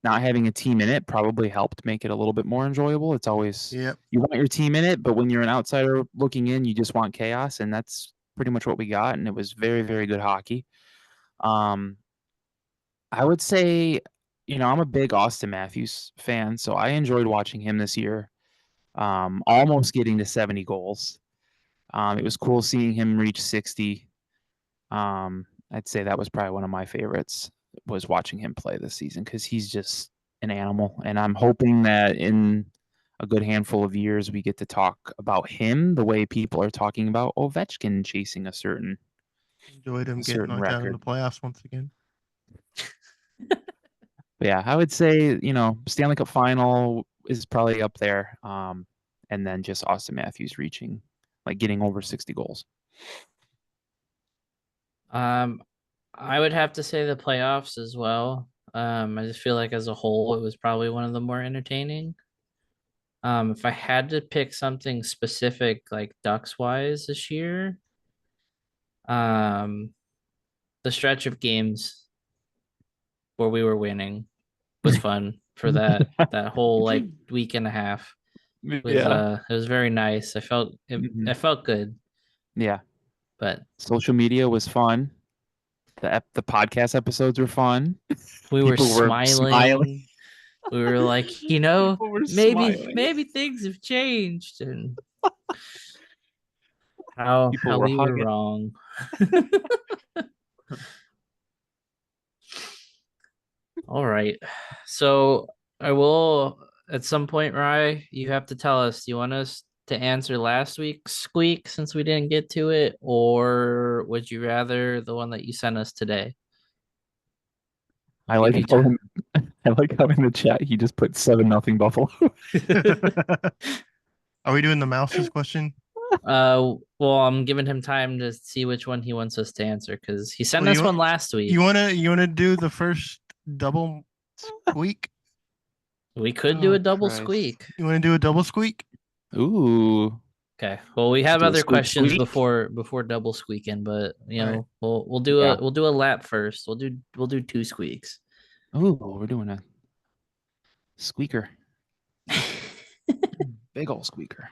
not having a team in it probably helped make it a little bit more enjoyable. It's always Yep. you want your team in it, but when you're an outsider looking in, you just want chaos, and that's pretty much what we got. And it was very, very good hockey. I would say I'm a big Austin Matthews fan, so I enjoyed watching him this year. Almost getting to 70 goals. It was cool seeing him reach 60. I'd say that was probably one of my favorites, was watching him play this season, because he's just an animal. And I'm hoping that in a good handful of years we get to talk about him the way people are talking about Ovechkin chasing a certain Enjoyed him getting certain knocked out in the record. playoffs once again. But yeah, I would say, Stanley Cup final is probably up there. And then just Austin Matthews getting over 60 goals. I would have to say the playoffs as well. I just feel like as a whole, it was probably one of the more entertaining. If I had to pick something specific, like Ducks wise this year, um, the stretch of games where we were winning was fun for that whole like week and a half. It was very nice. Mhm. I felt good, Yeah. but Social media was fun. The podcast episodes were fun. we were People were smiling. We were like, People were smiling. maybe things have changed, and how People were we were hugging. wrong. All right. So I will at some point, Rye, you have to tell us, do you want us to answer last week's squeak since we didn't get to it, or would you rather the one that you sent us today? I Give like you how time. I like how in the chat he just put 7-0 Buffalo. Are we doing the mouse's question? Well, I'm giving him time to see which one he wants us to answer because he sent Well, us one last week. You wanna do the first double squeak? We could do Oh, a double Christ. squeak. You wanna do a double squeak? Ooh. Okay. Well, we have Do a other squeak questions squeak? before double squeaking, but All right. we'll do Yeah. we'll do a lap first. We'll do two squeaks. Ooh, we're doing a squeaker. Big old squeaker.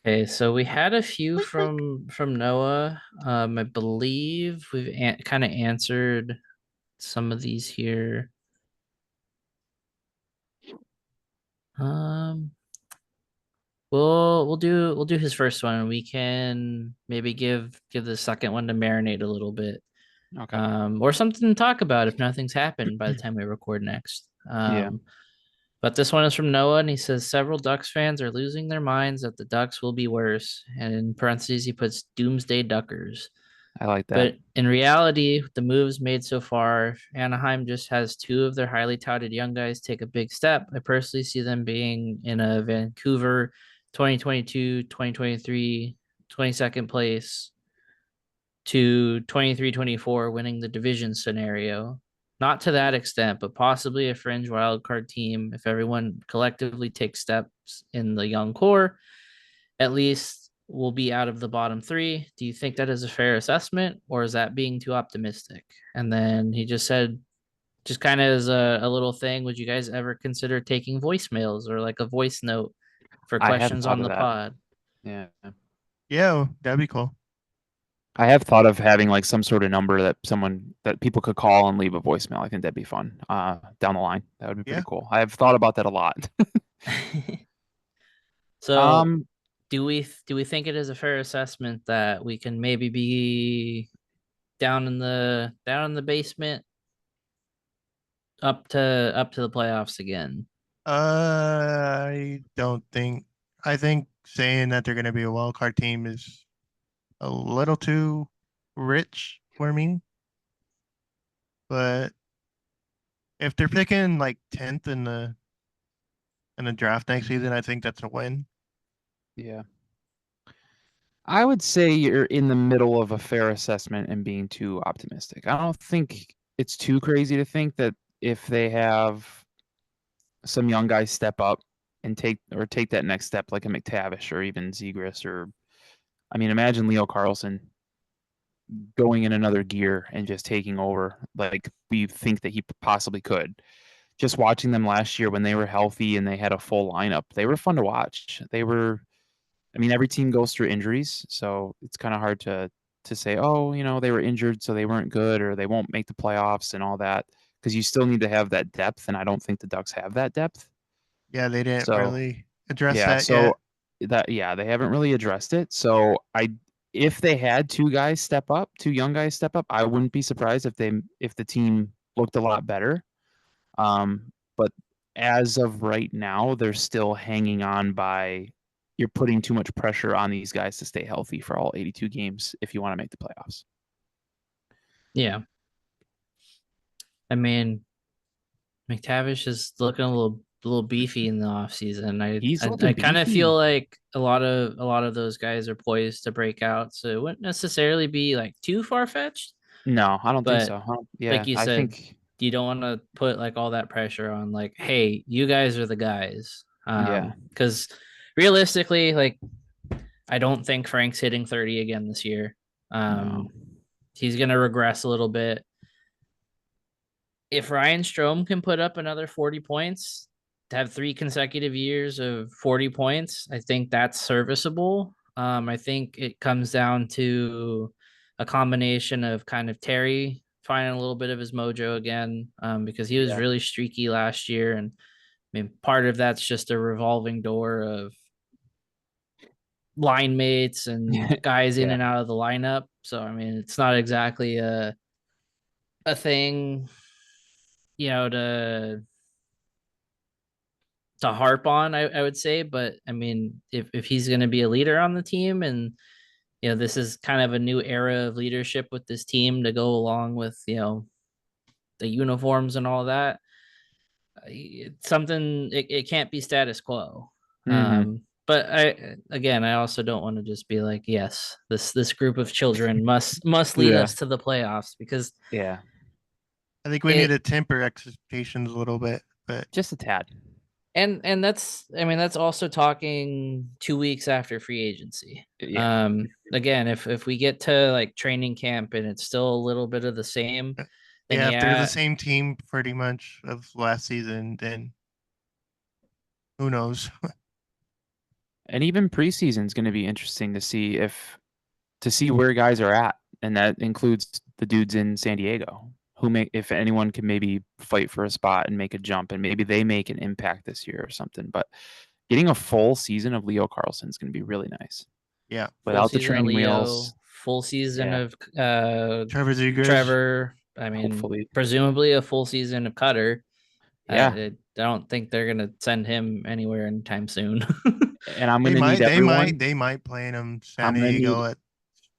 Okay, so we had a few from Noah. I believe we've kind of answered some of these here. Um, we'll do his first one. We can maybe give the second one to marinate a little bit. Okay. Or something to talk about if nothing's happened by the time we record next. Yeah. But this one is from Noah, and he says several Ducks fans are losing their minds that the Ducks will be worse. And in parentheses, he puts Doomsday Duckers. I like that. But in reality, the moves made so far, Anaheim just has two of their highly touted young guys take a big step. I personally see them being in a Vancouver 2022, 2023, 22nd place to 23-24 winning the division scenario. Not to that extent, but possibly a fringe wildcard team if everyone collectively takes steps in the young core. At least we'll be out of the bottom three. Do you think that is a fair assessment, or is that being too optimistic? And then he just said, just kind of as a little thing, would you guys ever consider taking voicemails or like a voice note for I hadn't questions thought on of the that. pod? Yeah. Yeah, that'd be cool. I have thought of having like some sort of number that people could call and leave a voicemail. I think that'd be fun. Down the line. That would be pretty Yeah. cool. I have thought about that a lot. So do we think it is a fair assessment that we can maybe be down in the basement up to the playoffs again? I don't think. I think saying that they're gonna be a wild card team is a little too rich for me. But if they're picking like 10th in the draft next season, I think that's a win. Yeah. I would say you're in the middle of a fair assessment and being too optimistic. I don't think it's too crazy to think that if they have some young guys step up and take that next step, like a McTavish or even Zegras, or I mean, imagine Leo Carlson going in another gear and just taking over like we think that he possibly could. Just watching them last year when they were healthy and they had a full lineup, they were fun to watch. I mean, every team goes through injuries, so it's kind of hard to say, oh, they were injured, so they weren't good, or they won't make the playoffs and all that. because you still need to have that depth, and I don't think the Ducks have that depth. Yeah, they didn't So, really address yeah, that so yet. they haven't really addressed it. So if they had two young guys step up, I wouldn't be surprised if the team looked a lot better. But as of right now, they're still hanging on by you're putting too much pressure on these guys to stay healthy for all 82 games if you want to make the playoffs. Yeah. I mean, McTavish is looking a little beefy in the offseason. He's I looking kind of beefy. feel like a lot of those guys are poised to break out, so it wouldn't necessarily be like too far fetched. No, I don't think But so. Yeah, like you I said, think you don't want to put like all that pressure on like, hey, you guys are the guys. Yeah. Because realistically, like I don't think Frank's hitting 30 again this year. No. He's gonna regress a little bit. If Ryan Strome can put up another 40 points, to have 3 consecutive years of 40 points, I think that's serviceable. I think it comes down to a combination of kind of Terry finding a little bit of his mojo again, because he was Yeah. really streaky last year. And I mean, part of that's just a revolving door of line mates and guys in Yeah. and out of the lineup. So, I mean, it's not exactly a thing, to harp on, I would say. But I mean, if he's going to be a leader on the team, and this is kind of a new era of leadership with this team to go along with the uniforms and all that, it's something, it can't be status quo. Mm-hmm. But I also don't want to just be like, yes, this group of children must lead Yeah. us to the playoffs, because Yeah. I think we need it, to temper expectations a little bit, but Just a tad. and that's also talking 2 weeks after free agency. Yeah. Again, if we get to like training camp and it's still a little bit of the same, then yeah, if they're the yeah. same team pretty much of last season, then who knows? And even preseason is going to be interesting to see where guys are at, and that includes the dudes in San Diego if anyone can maybe fight for a spot and make a jump, and maybe they make an impact this year or something. But getting a full season of Leo Carlsson is going to be really nice. Yeah, Full Without the season of training Leo, wheels. full season Yeah. of Trevor Zegras. Trevor. I mean, Hopefully. presumably a full season of Cutter. Yeah. I don't think they're gonna send him anywhere anytime soon. And I'm They going to need might, everyone. they might play in San I'm gonna Diego need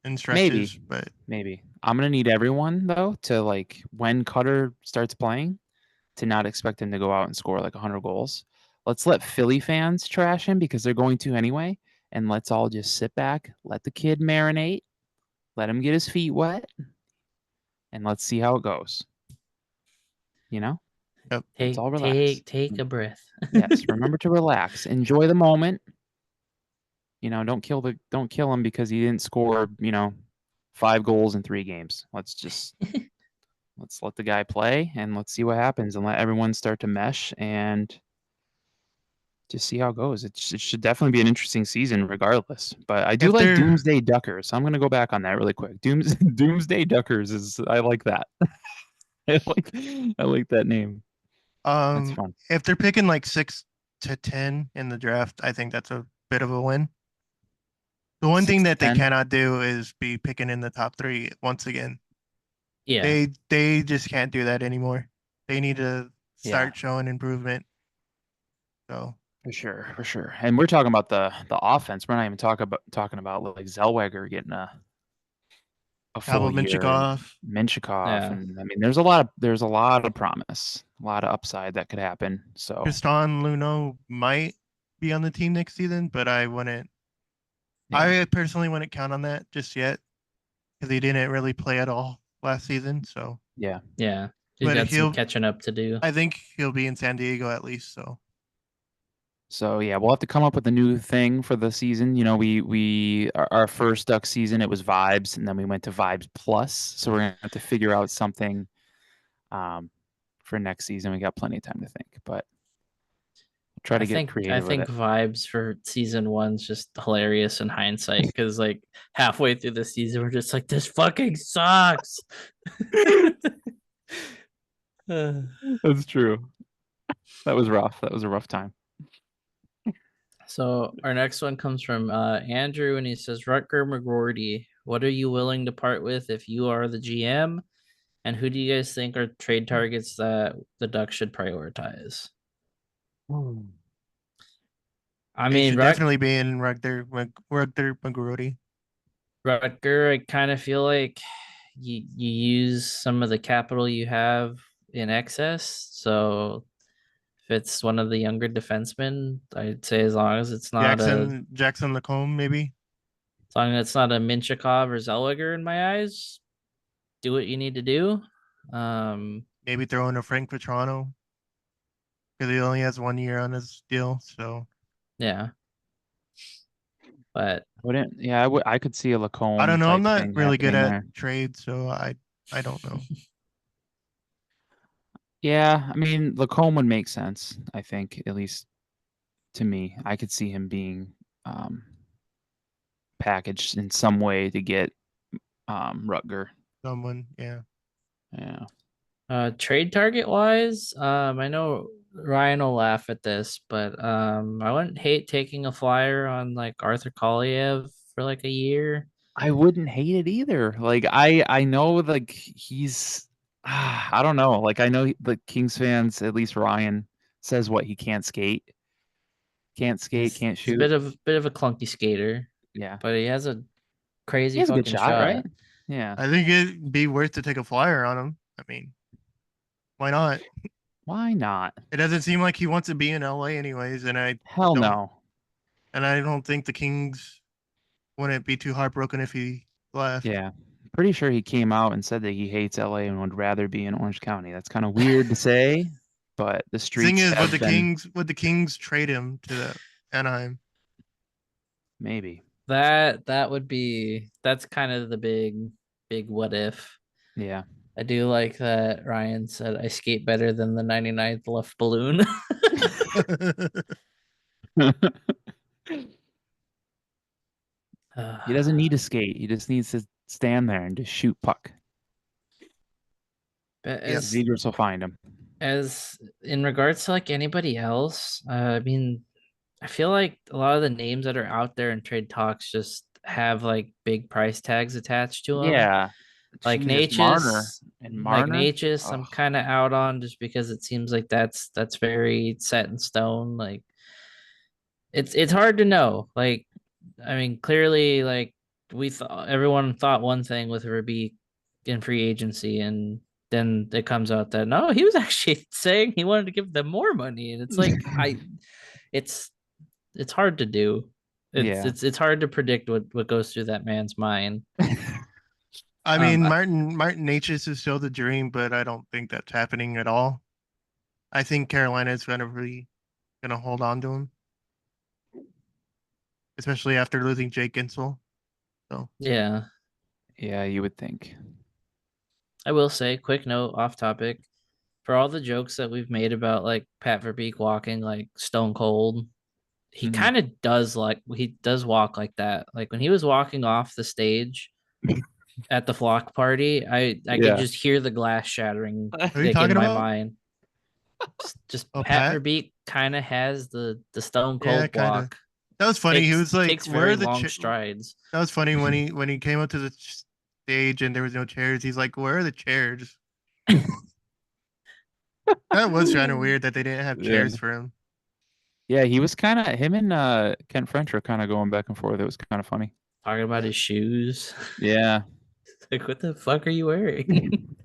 in stretches, but maybe I'm going to need everyone though to, like, when Cutter starts playing, to not expect him to go out and score like 100 goals. Let's let Philly fans trash him because they're going to anyway, and let's all just sit back, let the kid marinate, let him get his feet wet, and let's see how it goes. yep. Let's all relax. Take a breath. Yes, remember to relax. Enjoy the moment. Don't kill him because he didn't score, 5 goals in 3 games. Let's let the guy play and let's see what happens, and let everyone start to mesh and just see how it goes. It should definitely be an interesting season regardless. But I do If like they're- Doomsday Duckers. So I'm going to go back on that really quick. Doomsday Duckers I like that. I like that name. That's fun. If they're picking like 6 to 10 in the draft, I think that's a bit of a win. The one 6 thing to that they 10? cannot do is be picking in the top 3 once again. Yeah. They just can't do that anymore. They need to Yeah. start showing improvement. So For sure. And we're talking about the offense. We're not even talking about like Zellweger getting a full year. Minchikov. Minchikov. Yeah. And I mean, there's a lot of promise, a lot of upside that could happen. So Tristan Luno might be on the team next season, but I personally wouldn't count on that just yet because he didn't really play at all last season. So yeah. He's But got some catching up to do. I think he'll be in San Diego at least. So yeah, we'll have to come up with a new thing for the season. Our first Duck season, it was Vibes, and then we went to Vibes Plus. So we're gonna have to figure out something for next season. We got plenty of time to think, but try to get creative. I think with it. Vibes for season 1's just hilarious in hindsight, because like halfway through the season we're just like, this fucking sucks. That's true. That was rough. That was a rough time. So our next one comes from Andrew, and he says, Rutger McGroarty, what are you willing to part with if you are the GM? And who do you guys think are trade targets that the Ducks should prioritize? I He mean, should definitely be in Rutger McGroarty. Rutger, I kind of feel like you use some of the capital you have in excess. So if it's one of the younger defensemen, I'd say as long as it's not Jackson Lacombe, maybe. as long as it's not a Minchikov or Zellweger in my eyes, do what you need to do. Maybe throw in a Frank Vetrano because he only has 1 year on his deal. So Yeah. But Wouldn't yeah, I could see a Lacombe I don't know. I'm type not thing really good happening at there. trades, so I don't know. Yeah, I mean Lacombe would make sense, I think, at least to me. I could see him being packaged in some way to get Rutger. Someone, yeah. Yeah. trade target wise, I know Ryan will laugh at this, but I wouldn't hate taking a flyer on like Arthur Koliev for like a year. I wouldn't hate it either. Like I know like he's I don't know. Like I know the Kings fans, at least Ryan says what he can't skate. Can't skate, can't He's a shoot. bit of a clunky skater, Yeah. but he has a He crazy has a good fucking shot, right? shot. Yeah. I think it'd be worth to take a flyer on him. I mean, why not? Why not? It doesn't seem like he wants to be in LA anyways, and Hell no. I don't think the Kings wouldn't be too heartbroken if he left. Yeah. Pretty sure he came out and said that he hates LA and would rather be in Orange County. That's kind of weird to say, but the Thing streets is, have been would the Kings trade him to the Anaheim? maybe. That would be that's kind of the big what if. Yeah. I do like that Ryan said I skate better than the 99th left balloon. He doesn't need to skate. He just needs to stand there and just shoot puck. But Yep. Zegers will find him. as in regards to like anybody else, I mean, I feel like a lot of the names that are out there in trade talks just have like big price tags attached to them. Yeah. Like Jesus, Marner Natchez, and like Marner. Natchez, I'm Ugh. kind of out on just because it seems like that's very set in stone. Like it's hard to know. Like I mean, clearly, like we thought everyone thought one thing with Verbeek in free agency, and then it comes out that no, he was actually saying he wanted to give them more money, and it's like it's it's hard to do. Yeah. It's hard to predict what goes through that man's mind. I mean, I- Martin Natchez is still the dream, but I don't think that's happening at all. I think Carolina is gonna hold on to him, especially after losing Jake Gensel. So yeah, Yeah, you would think. I will say, quick note off topic, for all the jokes that we've made about like Pat Verbeek walking like stone cold, he Mhm. kind of does like he does walk like that. Like when he was walking off the stage at the flock party, I could Yeah. just hear the glass shattering Who are you like in talking my about? mind. Just Oh, Pat Pat? Verbeek kind of has the stone Yeah, cold kind of. walk. That was funny. He was like, Takes "Where very are the long strides. That was funny when he came up to the stage and there was no chairs. He's like, "Where are the chairs?" That was kind of weird that they didn't have Yeah. chairs for him. Yeah, he was kind of him and Kent French are kind of going back and forth. It was kind of funny. Talking about his shoes. Yeah. Like, what the fuck are you wearing?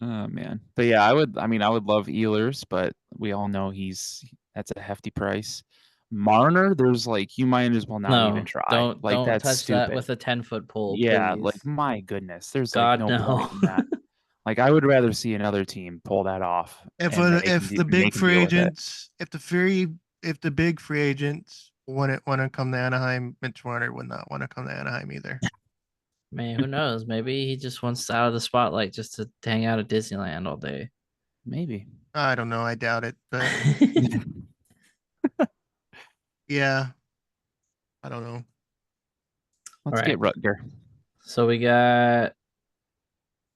Oh man. But yeah, I would love Ehlers, but we all know that's a hefty price. Marner, there's like you might as well not even try. don't Like that's touch that stupid. with a 10-foot pole, Yeah, please. like my goodness, there's like God no no. point in that. Like I would rather see another team pull that off If and they if the and they big can free deal with it. agents, if the big free agents want to come to Anaheim, Mitch Marner would not want to come to Anaheim either. Man, who knows? Maybe he just wants out of the spotlight just to hang out at Disneyland all day. Maybe. I don't know. I doubt it, but yeah, I don't know. Let's All get right. Rutger. So we got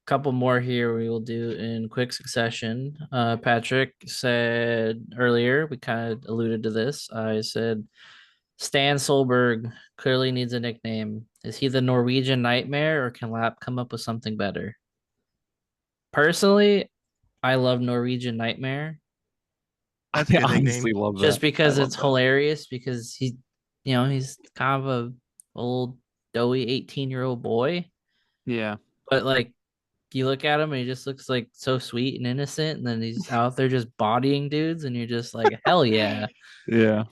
couple more here we will do in quick succession. Patrick said earlier, we kind of alluded to this. I said Stan Solberg clearly needs a nickname. Is he the Norwegian Nightmare, or can Lap come up with something better? Personally, I love Norwegian Nightmare That's a I good nickname. honestly love just that. I because love it's that. hilarious because he's kind of a old doughy 18-year-old boy, Yeah. but like you look at him and he just looks like so sweet and innocent, and then he's out there just bodying dudes, and you're just like, hell yeah. Yeah.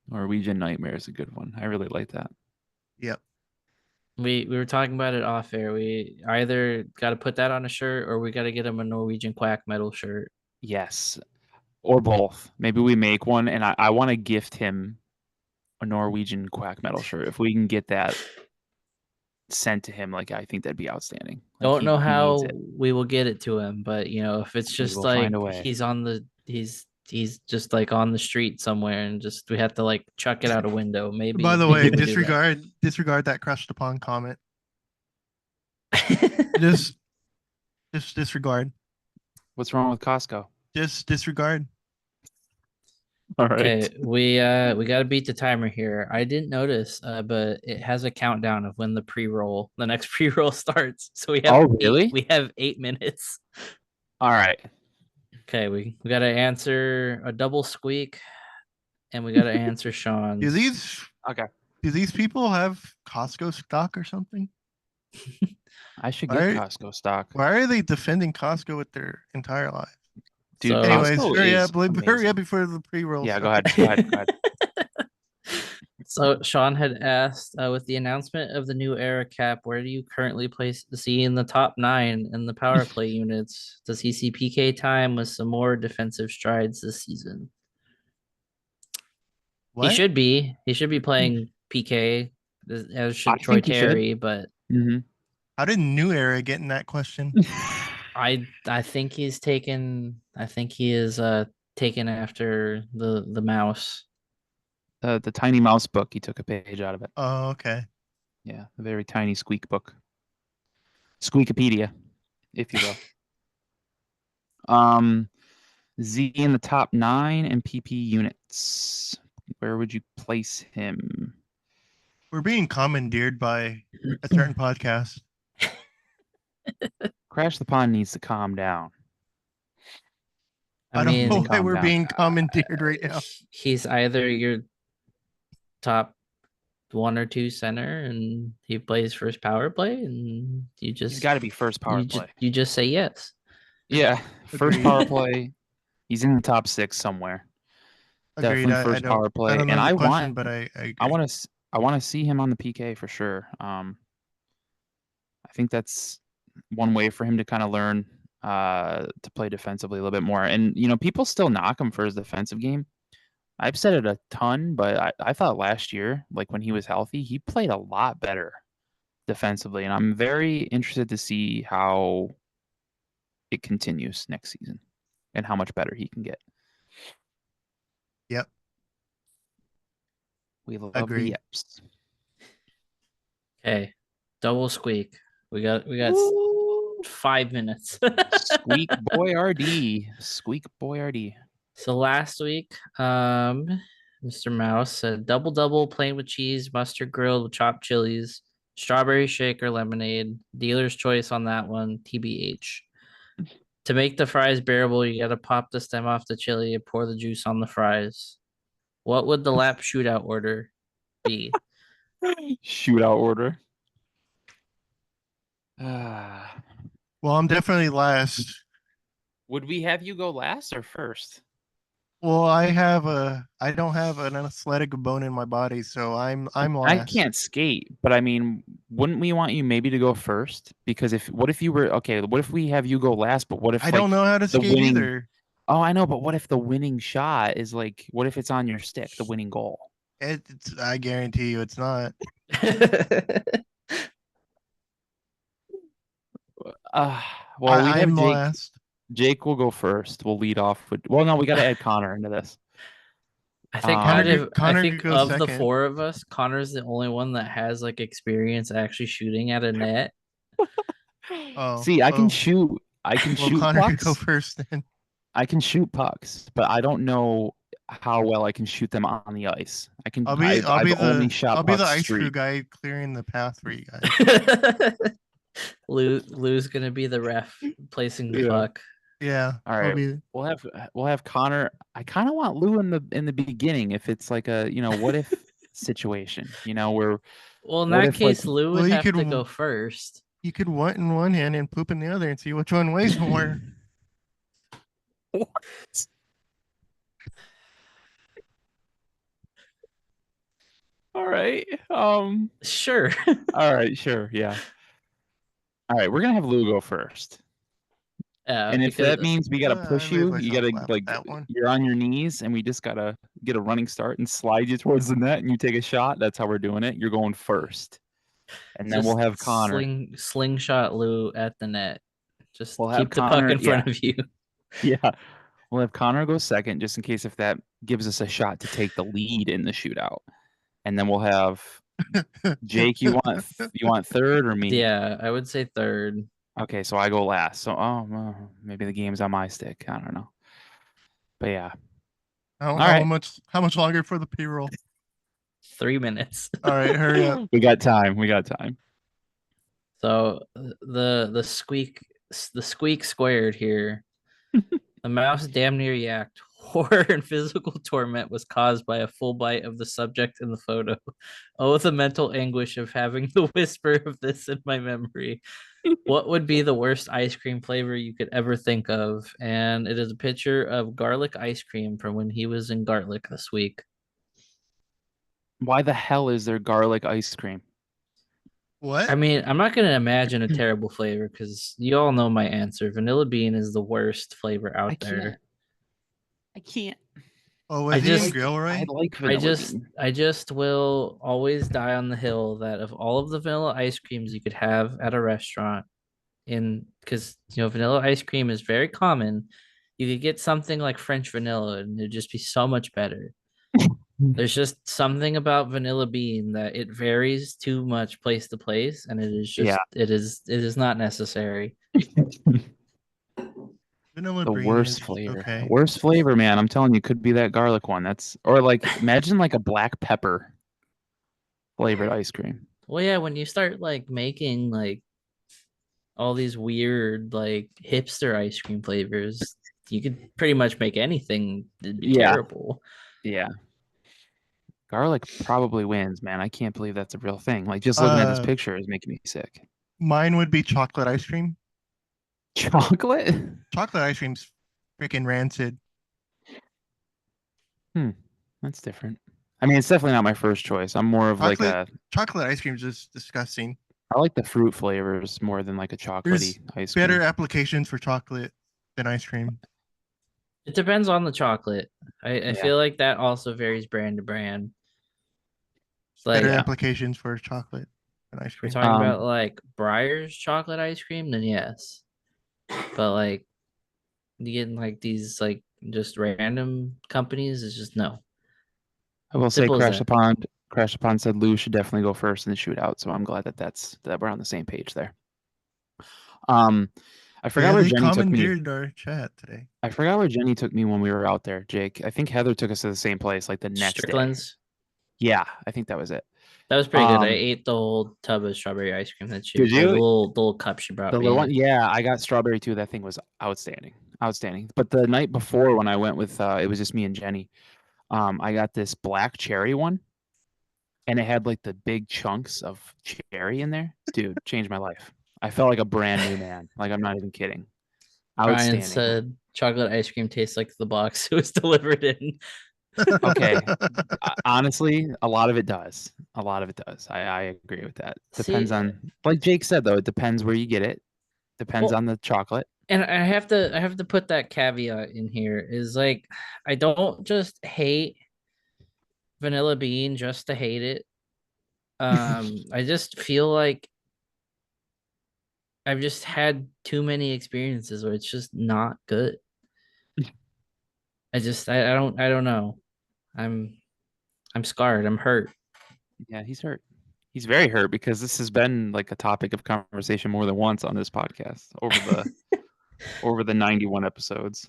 Norwegian Nightmare is a good one. I really like that. Yep. We were talking about it off air. We either got to put that on a shirt or we got to get him a Norwegian quack metal shirt. Yes. Or both. Maybe we make one, and I want to gift him a Norwegian quack metal shirt. If we can get that sent to him, like I think that'd be outstanding. Like, Don't know he needs how it. we will get it to him, but if it's We just will like find a way. he's just like on the street somewhere and just we have to like chuck it out a window. Maybe. By the maybe way, we'll do that. disregard that crushed upon comment. Just disregard. What's wrong with Costco? Just disregard. All right. Okay, we got to beat the timer here. I didn't notice, but it has a countdown of when the next pre-roll starts. So we have Oh, really? we have 8 minutes. All right. Okay, we got to answer a double squeak, and we got to answer Sean's. Okay. Do these people have Costco stock or something? I should Why get are- Costco stock. Why are they defending Costco with their entire life? Dude, So- Anyways, Costco hurry is up, hurry amazing. up before the pre-roll. Yeah, go starts. ahead. Go ahead. So Sean had asked, with the announcement of the new era cap, where do you currently see in the top 9 in the power play units? Does he see PK time with some more defensive strides this season? What? He should be. He should be playing PK, as should I Troy think he should. Terry, but Mm-hmm. How did New Era get in that question? I think he's taken. I think he is taken after the mouse. The Tiny Mouse book, he took a page out of it. Oh, okay. Yeah, a very tiny squeak book. Squeakopedia, if you will. Z in the top 9 and PP units. Where would you place him? We're being commandeered by a certain podcast. Crash the Pond needs to calm down. I don't know why calm we're down. being commandeered right now. He's either your top 1 or 2 center, and he plays first power play, and you just He's got to be first power you play. you just say yes. Yeah, first Agreed. power play. He's in the top 6 somewhere. Agreed. Definitely I first don't, power play. I don't know And the I question, want, but I agree. I want to see him on the PK for sure. I think that's one way for him to kind of learn to play defensively a little bit more. And people still knock him for his defensive game. I've said it a ton, but I thought last year, like when he was healthy, he played a lot better defensively, and I'm very interested to see how it continues next season and how much better he can get. Yep. We love Agreed. the yeps. Okay, double squeak. We got 5 minutes. Squeak boy RD. Squeak boy RD. So last week, Mr. Mouse said double plain with cheese, mustard grilled with chopped chilies, strawberry shake or lemonade. Dealer's choice on that one, TBH. To make the fries bearable, you gotta pop the stem off the chili and pour the juice on the fries. What would the lap shootout order be? Shootout order. Well, I'm definitely last. Would we have you go last or first? Well, I don't have an athletic bone in my body, so I'm last. I can't skate, but I mean, wouldn't we want you maybe to go first? Because what if we have you go last, but what if I don't know how to skate winning- either. Oh, I know, but what if the winning shot is what if it's on your stick, the winning goal? I guarantee you it's not. Well, we have I'm Jake. last. Jake will go first. We'll lead off with. Well, no, we got to add Connor into this. I think Connor I think could go of the second. 4 of us, Connor's the only one that has like experience actually shooting at a net. Oh, See, I can oh, shoot. I can well, shoot Connor could go pucks. first then. I can shoot pucks, but I don't know how well I can shoot them on the ice. I can. I'll be I've I'll be I've only the shot I'll be the pucks ice crew street. guy clearing the path for you guys. Lou's gonna be the ref placing the Yeah. puck. Yeah, All I'll right. be We'll have Connor. I kind of want Lou in the beginning if it's like a what if situation. Where Well, in what that if like case, Lou well. would have to go first. You could want in one hand and poop in the other and see which one weighs more. What? All right. Sure. All right. Sure. Yeah. All right. We're gonna have Lou go first. And if because that means we gotta I push raised you, you myself gotta laugh at like that one. you're on your knees, and we just gotta get a running start and slide you towards the net, and you take a shot. That's how we're doing it. You're going first, and then we'll just have Connor. slingshot Lou at the net. Just We'll have keep the puck Connor. in front of you. Yeah. We'll have Connor go second, just in case if that gives us a shot to take the lead in the shootout, and then we'll have Jake. You want third or me? Yeah, I would say third. Okay, so I go last. So well, maybe the game's on my stick. I don't know. But yeah. How, All how right. much longer for the P-roll? 3 minutes. All right, hurry up. We got time. We got time. So the squeak squared here. The mouse damn near yacked. Horror and physical torment was caused by a full bite of the subject in the photo. Oh, the mental anguish of having the whisper of this in my memory. What would be the worst ice cream flavor you could ever think of? And it is a picture of garlic ice cream from when he was in Garlic this week. Why the hell is there garlic ice cream? What? I mean, I'm not going to imagine a terrible flavor because you all know my answer. Vanilla bean is the worst flavor out there. I can't. Oh, I was he in just- Gilroy? I like vanilla bean. I just will always die on the hill that of all of the vanilla ice creams you could have at a restaurant, because vanilla ice cream is very common. You could get something like French vanilla and it'd just be so much better. There's just something about vanilla bean that it varies too much place to place, and it is just Yeah. it is not necessary. Vanilla The bean worst is flavor. okay. Worst flavor, man. I'm telling you, could be that garlic one. Or like imagine like a black pepper flavored ice cream. Well, yeah, when you start like making like all these weird like hipster ice cream flavors, you could pretty much make anything. It'd be Yeah. terrible. Yeah. Garlic probably wins, man. I can't believe that's a real thing. Like just looking at this picture is making me sick. Mine would be chocolate ice cream. Chocolate? Chocolate ice cream's freaking rancid. That's different. I mean, it's definitely not my first choice. I'm more of like Chocolate ice cream is just disgusting. I like the fruit flavors more than like a chocolatey ice cream. Better applications for chocolate than ice cream. It depends on the chocolate. I Yeah. feel like that also varies brand to brand. It's like Better applications for chocolate than ice if we're cream. talking about like Breyer's chocolate ice cream, then yes. But like you getting like these like just random companies is just no. I will say Simple as that. Crash Upon said Lou should definitely go first in the shootout, so I'm glad that we're on the same page there. I forgot where they Jenny took me. commandeered our chat today. I forgot where Jenny took me when we were out there, Jake. I think Heather took us to the same place, like the next day. Strickland's. Yeah, I think that was it. That was pretty good. I ate the whole tub of strawberry ice cream that she Did you? the little cup she brought The me. little one? Yeah, I got strawberry too. That thing was outstanding. Outstanding. But the night before when I went with it was just me and Jenny. I got this black cherry one, and it had like the big chunks of cherry in there. Dude, changed my life. I felt like a brand new man. Like I'm not even kidding. Ryan Outstanding. said chocolate ice cream tastes like the box it was delivered in. Okay. Honestly, a lot of it does. A lot of it does. I agree with that. Depends See, on, like Jake said, though, it depends where you get it. Depends Well, on the chocolate. And I have to put that caveat in here is like I don't just hate vanilla bean just to hate it. I just feel like I've just had too many experiences where it's just not good. I don't know. I'm scarred. I'm hurt. Yeah, he's hurt. He's very hurt because this has been like a topic of conversation more than once on this podcast over the 91 episodes.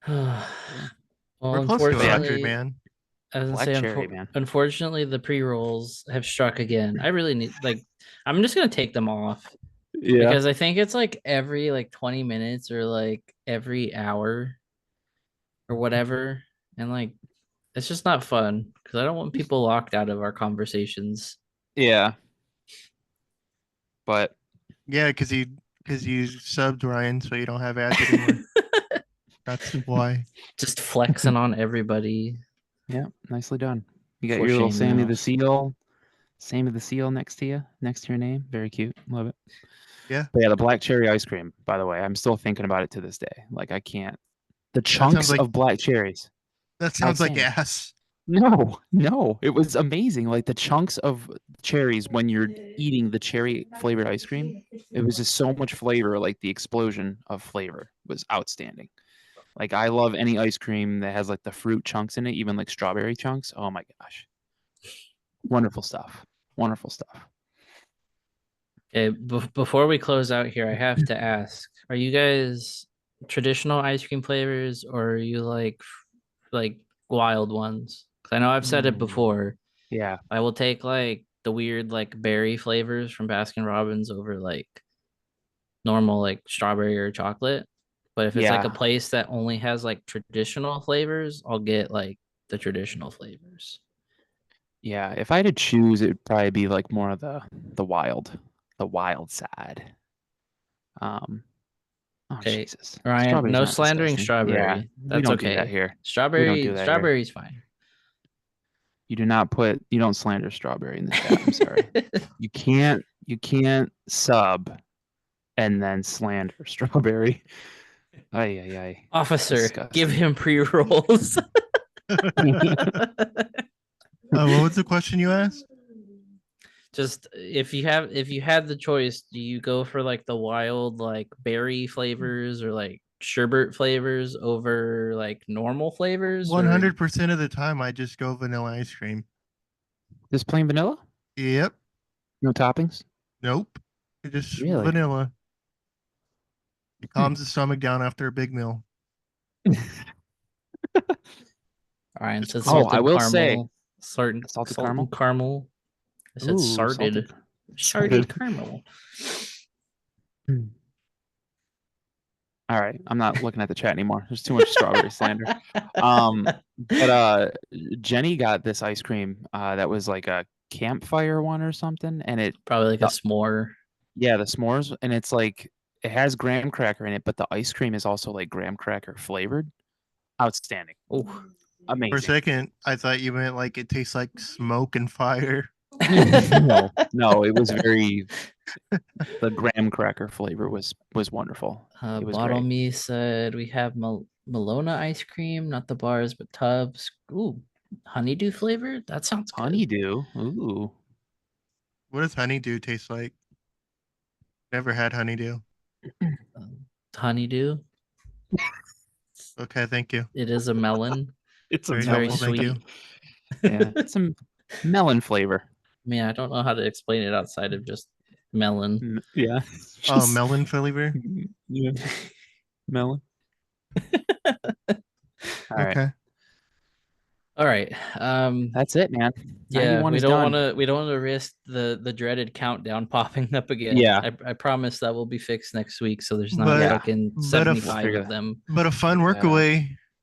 Well, We're close to 100, unfortunately, man. I was gonna Black say, cherry, man. unfortunately, the pre-rolls have struck again. I really need I'm just gonna take them off Yeah. because I think it's like every 20 minutes or like every hour or whatever, and like it's just not fun because I don't want people locked out of our conversations. Yeah. But Yeah, because you subbed Ryan, so you don't have ads anymore. That's why. Just flexing on everybody. yeah, nicely done. You got For your little shame Sammy the mouse. Seal, Sammy the Seal next to you, next to your name. Very cute. Love it. Yeah. But yeah, the black cherry ice cream, by the way, I'm still thinking about it to this day. Like I can't. The chunks like- of black cherries. That sounds like Outstanding. ass. No, it was amazing. Like the chunks of cherries when you're eating the cherry flavored ice cream, it was just so much flavor. Like the explosion of flavor was outstanding. Like I love any ice cream that has like the fruit chunks in it, even like strawberry chunks. Oh my gosh. Wonderful stuff. Wonderful stuff. Okay, before we close out here, I have to ask: are you guys traditional ice cream flavors, or are you like wild ones? Because I know I've said it Mm. before. Yeah. I will take like the weird like berry flavors from Baskin Robbins over like normal like strawberry or chocolate. But if it's like a Yeah. place that only has like traditional flavors, I'll get like the traditional flavors. Yeah. If I had to choose, it would probably be like more of the wild side. Oh Okay, Jesus. Ryan, Strawberry's no not slandering disgusting. strawberry. Yeah, we That's don't okay. do that here. We don't Strawberry, do that here. strawberry's fine. You don't slander strawberry in the chat. I'm sorry. You can't sub and then slander strawberry. Ay. Officer, give Disgusting. him pre-rolls. What was the question you asked? Just if you had the choice, do you go for like the wild like berry flavors or like sherbet flavors over like normal flavors? 100% of the time, I just go vanilla ice cream. Just plain vanilla? Yep. No toppings? Nope. Just Really? vanilla. It calms the stomach down after a big meal. Ryan Just said cool. salted I will caramel. say- Salted Salted caramel. I said Ooh, sarded. salted- Sarded caramel. All right. I'm not looking at the chat anymore. There's too much strawberry slander. But Jenny got this ice cream that was like a campfire one or something, and it Probably like a s'more. yeah, the s'mores, and it's like it has graham cracker in it, but the ice cream is also like graham cracker flavored. Outstanding. Oh. Amazing. For a second, I thought you meant like it tastes like smoke and fire. no, it was very the graham cracker flavor was wonderful. It was Bottle great. Me said we have Malona ice cream, not the bars but tubs. Ooh, honeydew flavored. That sounds good. Honeydew. Ooh. What does honeydew taste like? Never had honeydew. Honeydew. Okay, thank you. It is a melon. It's Very very helpful, thank you. sweet. Yeah, it's some melon flavor. I mean, I don't know how to explain it outside of just melon. Yeah. Oh, Just- melon flavor. Yeah. Melon. All right. Okay. All right. That's it, man. Yeah, 91 we is don't done. want to risk the dreaded countdown popping up again. Yeah. I promise that will be fixed next week, so there's not But- fucking but if- 75 Figure of them. But a fun Yeah.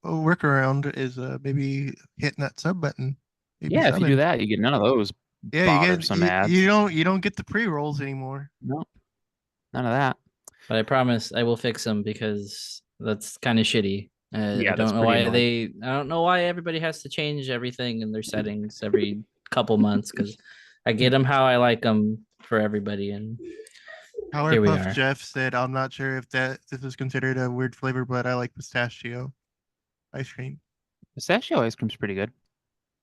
workaround is maybe hitting that sub button. Maybe Yeah, if you do subbing. that, you get none of those. Yeah, bothersome ads. you don't get the pre-rolls anymore. No, none of that. But I promise I will fix them because that's kind of shitty. Yeah, I that's don't know pretty why I don't know why everybody has to change everything in their settings every couple months because I get them how I like them for everybody. And Here we are. Powerpuff Jeff said, "I'm not sure if this is considered a weird flavor, but I like pistachio ice cream. Pistachio ice cream's pretty good.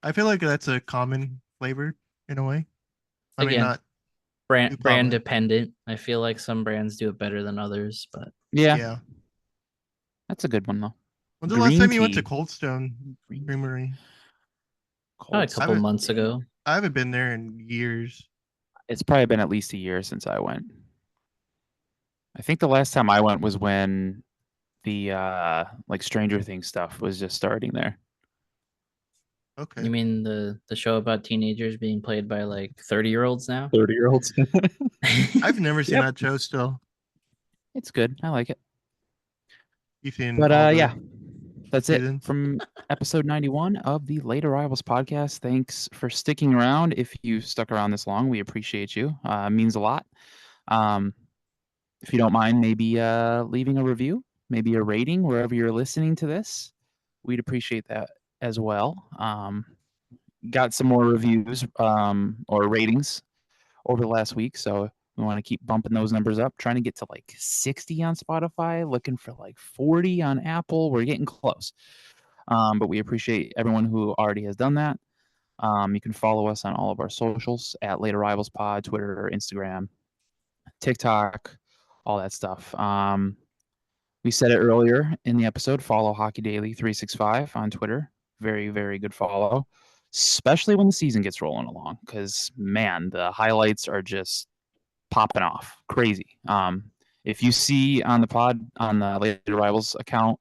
I feel like that's a common flavor in a way. I mean, Again, not brand Too common. dependent. I feel like some brands do it better than others, but Yeah, that's a good one though. When's the last time Green you went to tea. Cold Stone Creamery? Probably a Colts. couple haven't- months ago. I haven't been there in years. It's probably been at least a year since I went. I think the last time I went was when the like Stranger Things stuff was just starting there. Okay. You mean the show about teenagers being played by like 30-year-olds now? 30-year-olds. I've never seen Yep. that show still. It's good. I like it. You've seen But all the yeah, that's it seasons? from episode 91 of the Late Arrivals podcast. Thanks for sticking around. If you stuck around this long, we appreciate you. It means a lot. If you don't mind, maybe leaving a review, maybe a rating wherever you're listening to this. We'd appreciate that as well. Got some more reviews or ratings over the last week, so we want to keep bumping those numbers up, trying to get to like 60 on Spotify, looking for like 40 on Apple. We're getting close. But we appreciate everyone who already has done that. You can follow us on all of our socials at Late Arrivals Pod, Twitter, Instagram, TikTok, all that stuff. We said it earlier in the episode, follow Hockey Daily 365 on Twitter. Very, very good follow, especially when the season gets rolling along, because man, the highlights are just popping off. Crazy. If you see on the pod, on the Late Arrivals account,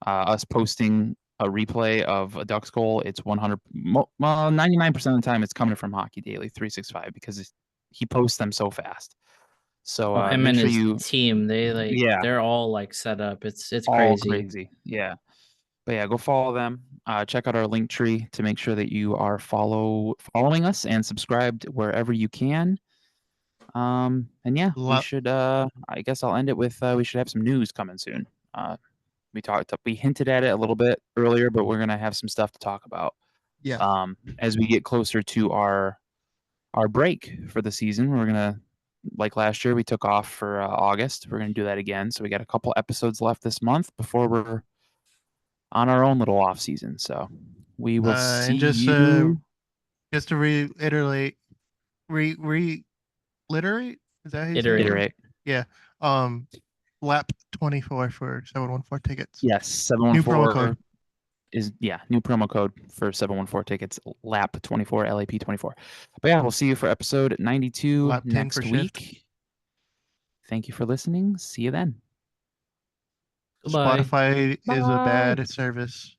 us posting a replay of a Ducks goal, it's 99% of the time it's coming from Hockey Daily 365 because he posts them so fast. So Him make and sure his you team, Yeah. they're all like set up. It's all crazy. crazy. Yeah. But yeah, go follow them. Check out our link tree to make sure that you are following us and subscribed wherever you can. And yeah, we Lo- should I guess I'll end it with we should have some news coming soon. We hinted at it a little bit earlier, but we're gonna have some stuff to talk about. Yeah. As we get closer to our break for the season, we're gonna, like last year, we took off for August. We're gonna do that again. So we got a couple episodes left this month before we're on our own little off season. So we will see And just you. just to reiterate, reiterate, is that how you say it? Iterate. Iterate. Lap 24 for 714 tickets. Yes, New promo 714 code. is new promo code for 714 tickets, LAP 24, LAP 24. But yeah, we'll see you for episode 92 Lap 10 next for shift. week. Thank you for listening. See you then. Goodbye. Spotify is a Bye. bad service.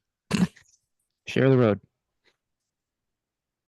Share the road.